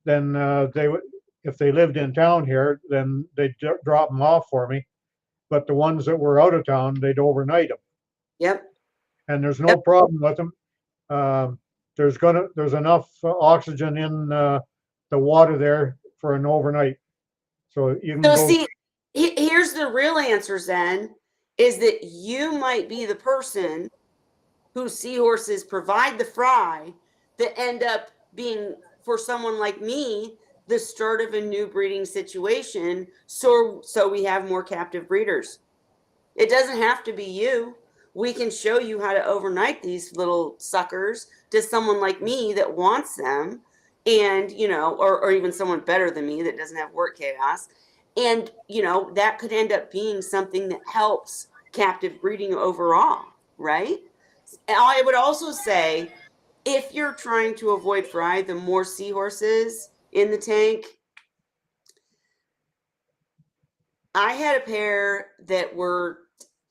then if they lived in town here, then they'd drop them off for me. But the ones that were out of town, they'd overnight them. Yep. And there's no problem with them. There's enough oxygen in the water there for an overnight. So you can see, here's the real answer, Zen, is that you might be the person whose seahorses provide the fry that end up being, for someone like me, the start of a new breeding situation. So we have more captive breeders. It doesn't have to be you. We can show you how to overnight these little suckers to someone like me that wants them, and or even someone better than me that doesn't have work chaos. And that could end up being something that helps captive breeding overall, right? And I would also say, if you're trying to avoid fry, the more seahorses in the tank, I had a pair that were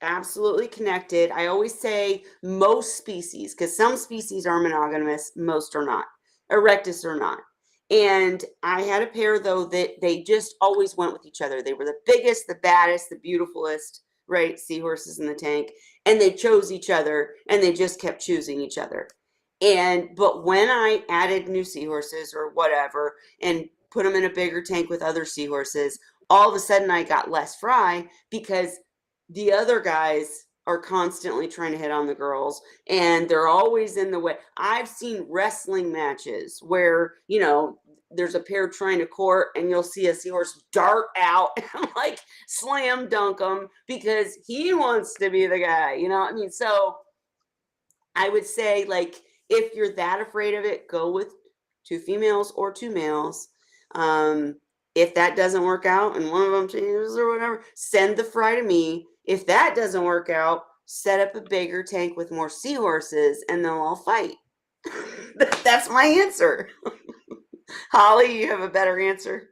absolutely connected. I always say most species, because some species are monogamous, most are not. Erectus are not. And I had a pair though that they just always went with each other. They were the biggest, the baddest, the beautifulest, right? Seahorses in the tank. And they chose each other and they just kept choosing each other. But when I added new seahorses or whatever and put them in a bigger tank with other seahorses, all of a sudden I got less fry because the other guys are constantly trying to hit on the girls and they're always in the way. I've seen wrestling matches where, there's a pair trying to court and you'll see a seahorse dart out and like slam dunk him because he wants to be the guy, I mean? So I would say, like, if you're that afraid of it, go with 2 females or 2 males. If that doesn't work out and one of them changes or whatever, send the fry to me. If that doesn't work out, set up a bigger tank with more seahorses and they'll all fight. That's my answer. Holly, you have a better answer?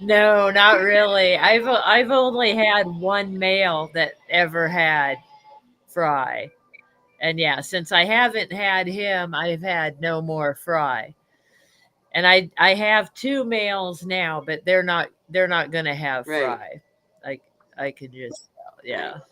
No, not really. I've only had one male that ever had fry. And yeah, since I haven't had him, I've had no more fry. And I have 2 males now, but they're not going to have Right. fry. Like I could just yeah. Right.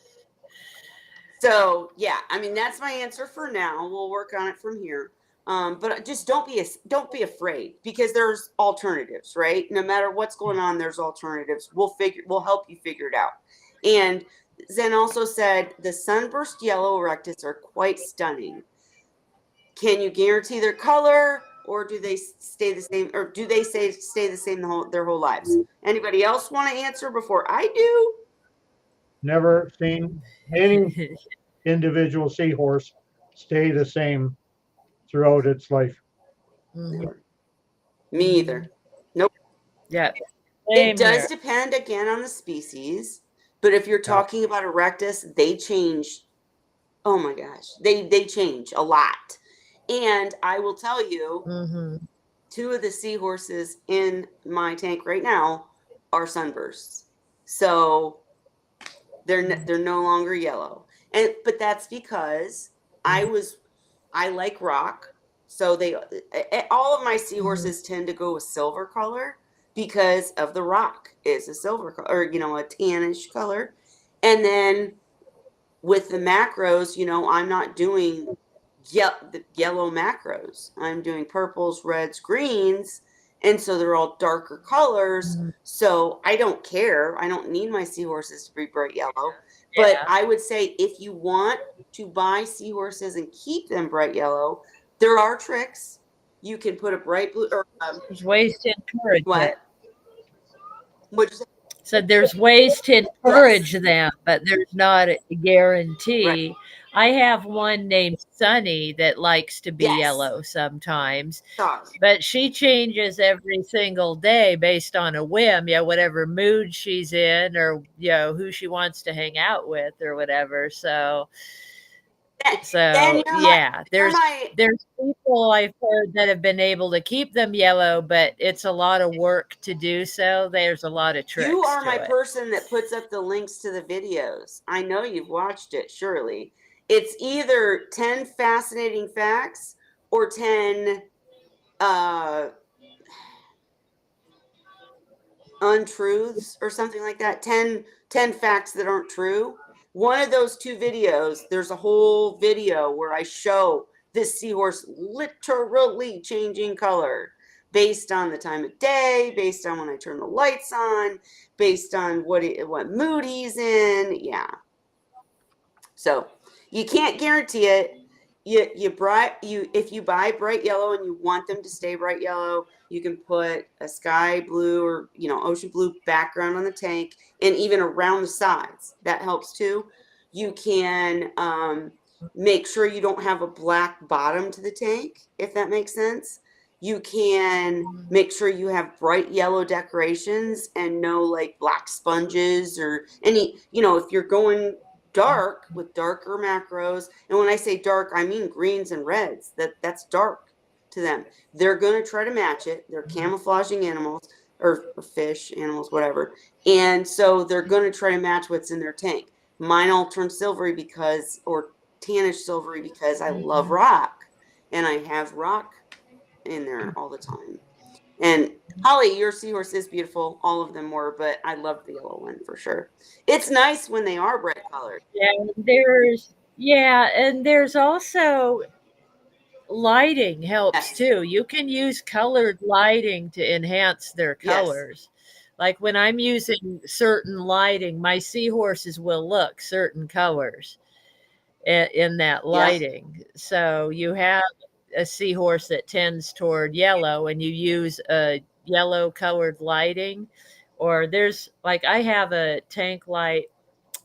So yeah, I mean that's my answer for now. We'll work on it from here. But just don't be afraid because there's alternatives, right? No matter what's going on, there's alternatives. We'll help you figure it out. And Zen also said the sunburst yellow erectus are quite stunning. Can you guarantee their color, or do they stay the same, or do they stay the same their whole lives? Anybody else want to answer before I do? Never seen any individual seahorse stay the same throughout its life. Mhm. Me either. Nope. Yeah. It Same does here. depend again on the species, but if you're Yeah. talking about erectus, they change. Oh my gosh, they change a lot. And I will tell you, Mhm. 2 of the seahorses in my tank right now are sunbursts. So they're no longer yellow. But that's because I like rock. So all of my seahorses tend to go with silver color because of the rock is a silver color, or a tannish color. And then with the macros, I'm not doing the yellow macros. I'm doing purples, reds, greens, and so they're all darker colors. Mhm. So I don't care. I don't need my seahorses to be bright yellow. But Yeah. I would say if you want to buy seahorses and keep them bright yellow, there are tricks. You can put a bright blue or There's ways to encourage it. what? What'd you say? So there's ways to Yes. encourage them, but there's not a Right. guarantee. I have one named Sunny that likes to be Yes. yellow sometimes, Sorry. but she changes every single day based on a whim, whatever mood she's in or who she wants to hang out with or whatever. So Then yeah, you're there's my people I've heard that have been able to keep them yellow, but it's a lot of work to do so. There's a lot of tricks You are to my it. person that puts up the links to the videos. I know you've watched it, surely. It's either 10 fascinating facts or 10 untruths or something like that. 10 facts that aren't true. One of those 2 videos, there's a whole video where I show this seahorse literally changing color based on the time of day, based on when I turn the lights on, based on what mood he's in. Yeah. So you can't guarantee it. If you buy bright yellow and you want them to stay bright yellow, you can put a sky blue or ocean blue background on the tank and even around the sides. That helps too. You can make sure you don't have a black bottom to the tank, if that makes sense. You can make sure you have bright yellow decorations and no like black sponges or any, if you're going dark with darker macros. And when I say dark, I mean greens and reds. That's dark to them. They're going to try to match it. They're camouflaging animals. or fish, animals, whatever. And so they're going to try to match what's in their tank. Mine all turn silvery because, or tannish silvery because I love rock, and I have rock in there all the time. And Holly, your seahorse is beautiful. All of them were, but I loved the yellow one for sure. It's nice when they are bright colored. And there's also lighting helps Yes. too. You can use colored lighting to enhance their Yes. colors. Like when I'm using certain lighting, my seahorses will look certain colors in that Yeah. lighting. So you have a seahorse that tends toward yellow and you use a yellow colored lighting, or there's like I have a tank light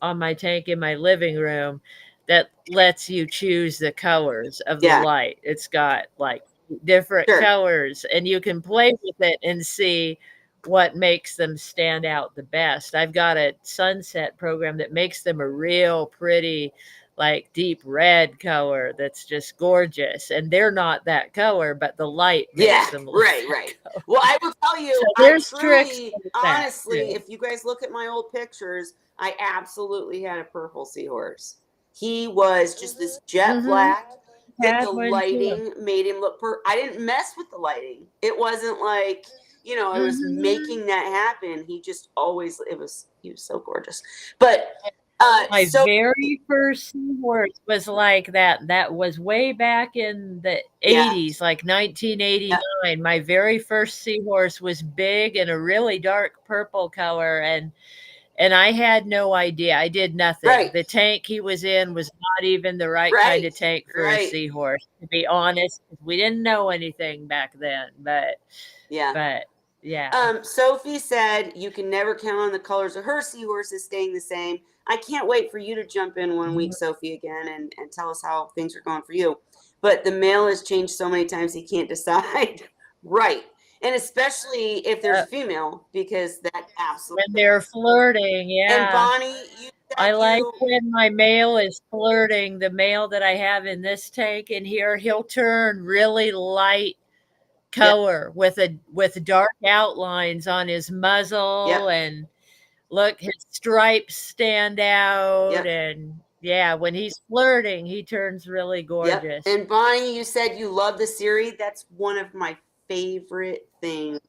on my tank in my living room that lets you choose the colors of the Yeah. light. It's got like different Sure. colors and you can play with it and see what makes them stand out the best. I've got a sunset program that makes them a real pretty, like deep red color that's just gorgeous. And they're not that color, but the light makes Yeah. them look Right. that Right. color. Well, I will tell you, So I there's tricks truly, like that honestly, too. if you guys look at my old pictures, I absolutely had a purple seahorse. He was just this jet black. That Had the one too. lighting made him look I didn't mess with the lighting. It wasn't like, I was making that happen. He just always, he was so gorgeous. But My so very first seahorse was like that. That was way back in the yeah, 80s, like 1989. My very first seahorse was big and a really dark purple color, and I had no idea. I did nothing. right, The tank he was in was not even the right kind right, of tank for a right. seahorse, to be honest. We didn't know anything back then, Yeah. but yeah. Sophie said you can never count on the colors of her seahorses staying the same. I can't wait for you to jump in one week, Sophie, again and tell us how things are going for you. But the male has changed so many times he can't decide. Right. And especially if there's a female, because that absolutely. When they're flirting, And yeah. Bonnie, you I said like when my male is flirting, the male that I have in this tank in here, he'll turn really light Yep, color with dark outlines on his muzzle, yep, and look, his stripes stand out, yep, and yeah, when he's flirting, he turns really yep. gorgeous. And Bonnie, you said you love the series. That's one of my favorite things.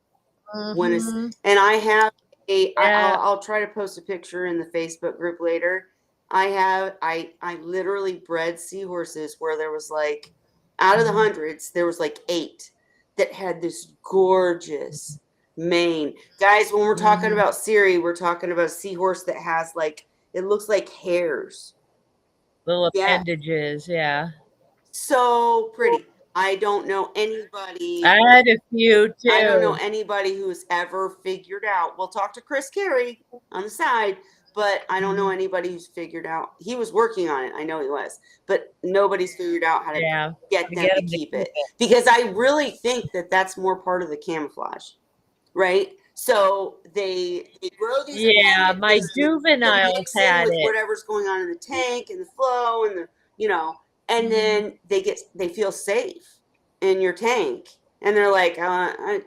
Mhm. And I have Yeah. I'll try to post a picture in the Facebook group later. I literally bred seahorses where there was like, out of the hundreds, there was like 8 that had this gorgeous mane. Guys, when we're talking about Siri, we're talking about a seahorse that has like, it looks like hairs. Little Yeah, appendages, yeah. so pretty. I don't know anybody I had a few I don't know too. anybody who's ever figured out. We'll talk to Chris Carey on the side, but I don't know anybody who's figured out. He was working on it. I know he was, but nobody's figured out how to Yeah. get To them get to them to keep keep it, it. because I really think that that's more part of the camouflage, right? So they grow these Yeah, my appendages to juveniles mix in had with it. whatever's going on in the tank and the flow and and then they feel safe in your tank, and they're like, I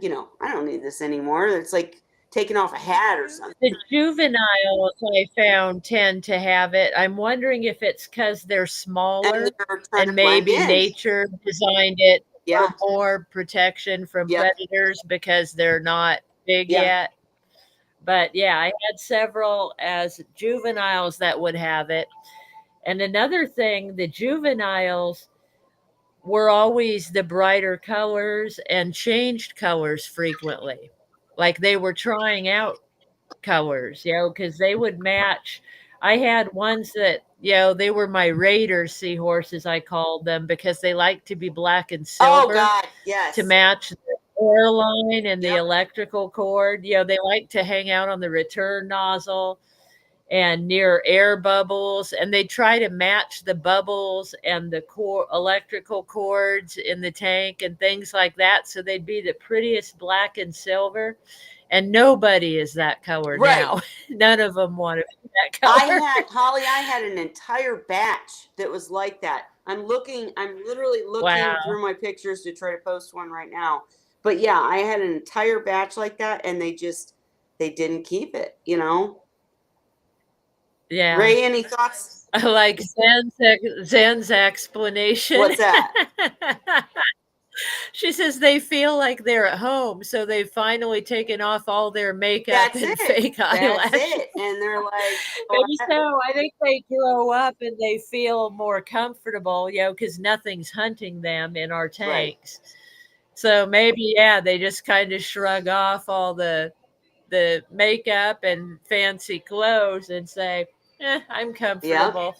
don't need this anymore. It's like taking off a hat or something. The juveniles I found tend to have it. I'm wondering if it's because they're And smaller they're trying to and blend maybe in. nature designed it Yeah. for more protection from Yep. predators because they're not big Yeah. yet. But yeah, I had several as juveniles that would have it. And another thing, the juveniles were always the brighter colors and changed colors frequently. Like they were trying out colors, because they would match. I had ones that, they were my Raider seahorses, I called them, because they like to be black and Oh silver God, to yes. match the airline and the Yep. electrical cord. They like to hang out on the return nozzle and near air bubbles, and they try to match the bubbles and the electrical cords in the tank and things like that, so they'd be the prettiest black and silver. And nobody is that color Right. now. None of them want to be that Holly, I color. had an entire batch that was like that. I'm literally looking Wow. through my pictures to try to post one right now. But yeah, I had an entire batch like that, and they didn't keep it, you know. Yeah. Ray, any thoughts? I like Zen's explanation. What's that? She says they feel like they're at home, so they've finally taken off all their makeup That's and it. fake That's eyelashes. it. And they're like, Maybe so. I think they grow up and they feel more comfortable, because nothing's hunting them in our right. tanks. So maybe, they just kind of shrug off all the makeup and fancy clothes and say, I'm comfortable.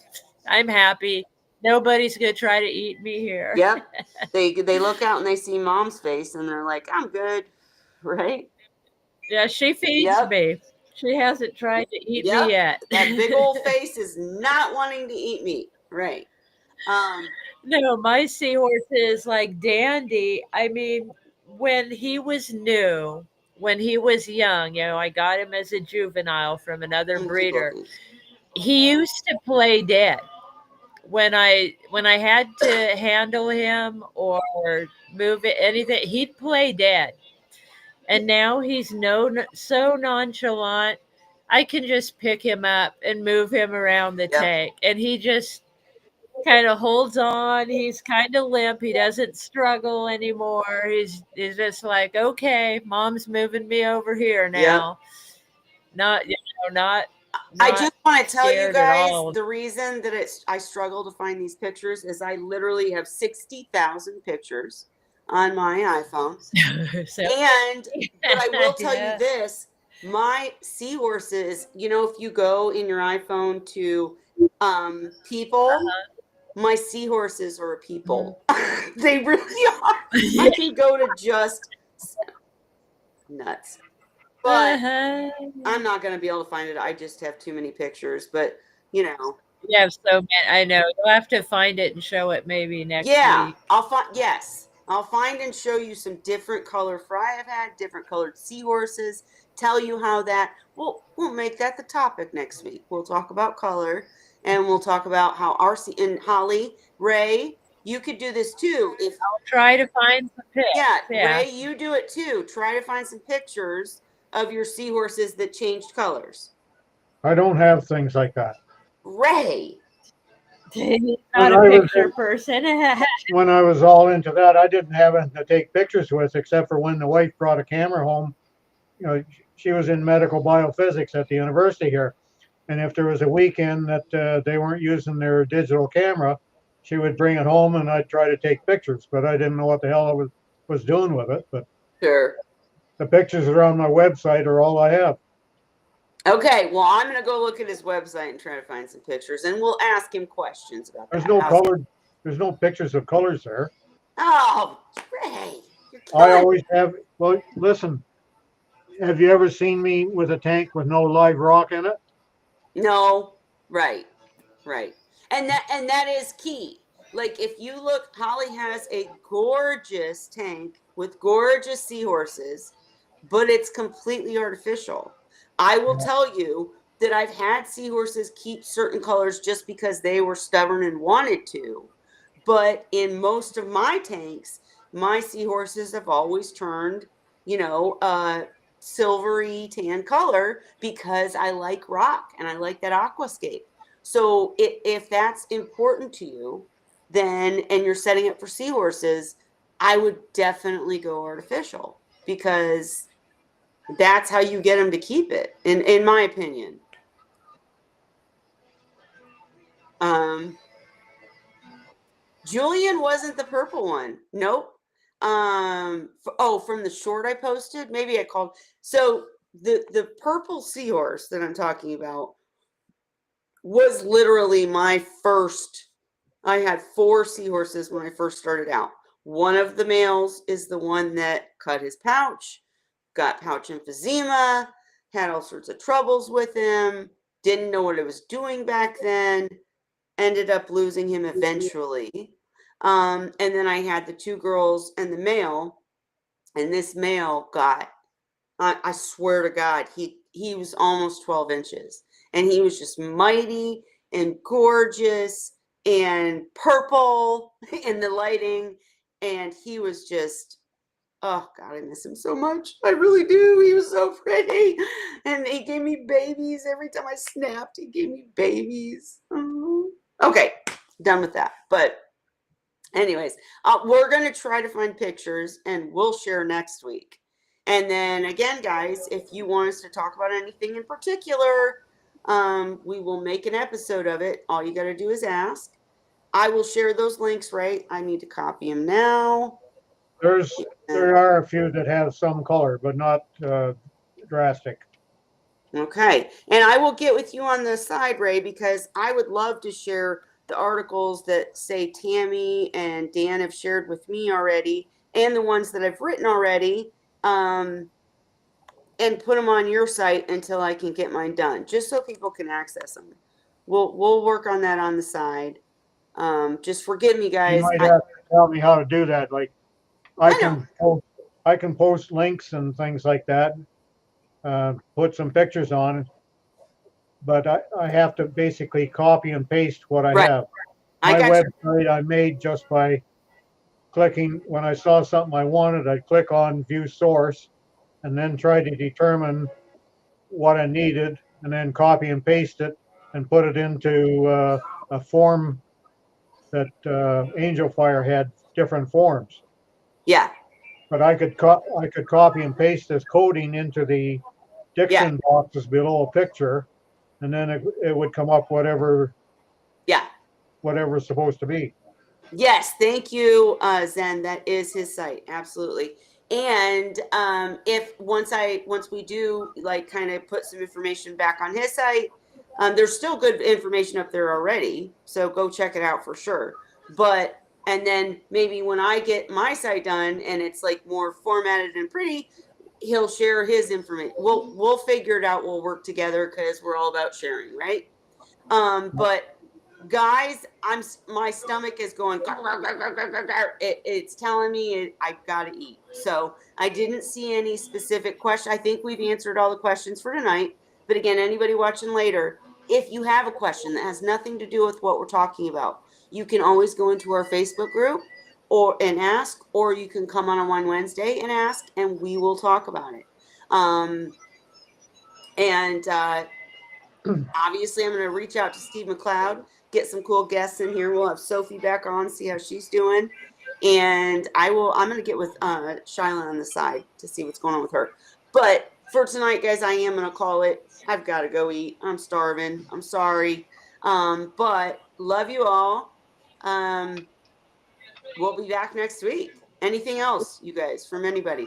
I'm happy. Nobody's going to try to eat me here. Yep. They look out and they see mom's face and they're like, I'm good. Right? Yeah, she feeds me. She hasn't tried to eat me yet. That big old face is not wanting to eat me. Right. No, my seahorse is like Dandy. I mean, when he was new, when he was young, I got him as a juvenile from another breeder. He used to play dead. When I had to handle him or move it, anything, he'd play dead. And now he's so nonchalant. I can just pick him up and move him around the tank, and he just kind of holds on. He's kind of limp. He doesn't struggle anymore. He's just like, okay, mom's moving me over here now. Not I just want to tell you guys all. the reason that I struggle to find these pictures is I literally have 60,000 pictures on my iPhone. But I will tell you this, my seahorses, if you go in your iPhone to people, my seahorses are people. They really are. I can go to just nuts. But I'm not going to be able to find it. I just have too many pictures. But, You have so many. I know. You'll have to find it and show it maybe next week. I'll find and show you some different color fry I've had, different colored seahorses, tell you how that, we'll make that the topic next week. We'll talk about color, and we'll talk about how and Holly, Ray, you could do this too. I'll try to find some pics. Yeah, Ray, you do it too. Try to find some pictures of your seahorses that changed colors. I don't have things like that. Ray. He's not a picture person. When I was all into that, I didn't have anything to take pictures with except for when the wife brought a camera home. She was in medical biophysics at the university here. And if there was a weekend that they weren't using their digital camera, she would bring it home and I'd try to take pictures, but I didn't know what the hell I was doing with it. But sure, the pictures that are on my website are all I have. Okay, well, I'm going to go look at his website and try to find some pictures, and we'll ask him questions about that. There's no pictures of colors there. Oh, Ray. I always have, well, listen, have you ever seen me with a tank with no live rock in it? No, right. And that is key. Like, if you look, Holly has a gorgeous tank with gorgeous seahorses, but it's completely artificial. I will tell you that I've had seahorses keep certain colors just because they were stubborn and wanted to. But in most of my tanks, my seahorses have always turned, silvery tan color because I like rock and I like that aquascape. So if that's important to you, then, and you're setting it for seahorses, I would definitely go artificial because that's how you get them to keep it, in my opinion. Julian wasn't the purple one. Nope. From the short I posted, maybe I called. So the purple seahorse that I'm talking about was literally my first. I had 4 seahorses when I first started out. One of the males is the one that cut his pouch, got pouch emphysema, had all sorts of troubles with him, didn't know what I was doing back then, ended up losing him eventually. And then I had the 2 girls and the male, and this male got, I swear to God, he was almost 12 inches, and he was just mighty and gorgeous and purple in the lighting, and he was just Oh God, I miss him so much. I really do. He was so pretty. And he gave me babies every time I snapped. He gave me babies. Oh. Okay, done with that. But anyways, we're going to try to find pictures and we'll share next week. And then again, guys, if you want us to talk about anything in particular, we will make an episode of it. All you got to do is ask. I will share those links, right? I need to copy them now. There are a few that have some color, but not drastic. Okay. And I will get with you on the side, Ray, because I would love to share the articles that say Tammy and Dan have shared with me already and the ones that I've written already, and put them on your site until I can get mine done, just so people can access them. We'll work on that on the side. Just forgive me, You guys. might have to tell me how to do that. Like I know. can post links and things like that, put some pictures on, but I have to basically copy and paste what I Right. have. I My got you. website I made just by clicking, when I saw something I wanted, I'd click on view source and then try to determine what I needed and then copy and paste it and put it into a form that Angel Fire had different forms. Yeah. But I could copy and paste this coding into the Dixon boxes below a picture, and then it would come up whatever's supposed to be. Yes, thank you, Zen. That is his site, absolutely. And if once we do like kind of put some information back on his site, there's still good information up there already, so go check it out for sure. But and then maybe when I get my site done and it's like more formatted and pretty, he'll share his information. We'll figure it out. We'll work together because we're all about sharing, right? But guys, my stomach is going. It's telling me I've got to eat. So I didn't see any specific question. I think we've answered all the questions for tonight. But again, anybody watching later, if you have a question that has nothing to do with what we're talking about, you can always go into our Facebook group and ask, or you can come on One Wednesday and ask, and we will talk about it. Obviously, I'm going to reach out to Steve McLeod, get some cool guests in here. We'll have Sophie back on, see how she's doing. And I'm going to get with Shyla on the side to see what's going on with her. But for tonight, guys, I am going to call it. I've got to go eat. I'm starving. I'm sorry. But love you all. We'll be back next week. Anything else, you guys, from anybody?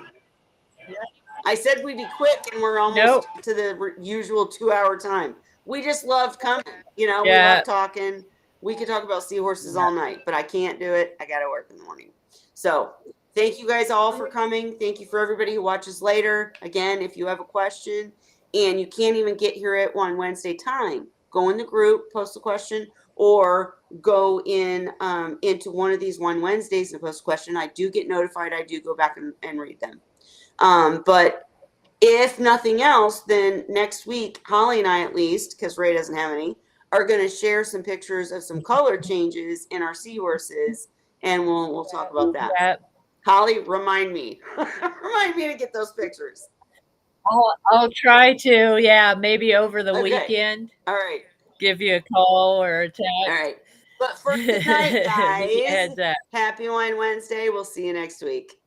I said we'd be quick, and we're almost to the usual 2-hour time. We just loved coming. We love talking. We could talk about seahorses all night, but I can't do it. I got to work in the morning. So thank you guys all for coming. Thank you for everybody who watches later. Again, if you have a question and you can't even get here at One Wednesday time, go in the group, post a question, or go into one of these One Wednesdays and post a question. I do get notified. I do go back and read them. But if nothing else, then next week, Holly and I, at least, because Ray doesn't have any, are going to share some pictures of some color changes in our seahorses, and we'll talk about that. Yep. Holly, remind me to get those pictures. I'll try to. Yeah, maybe over the Okay. weekend. All right. Give you a call or a text. All right. But for tonight, guys, happy Wine Wednesday. We'll see you next week.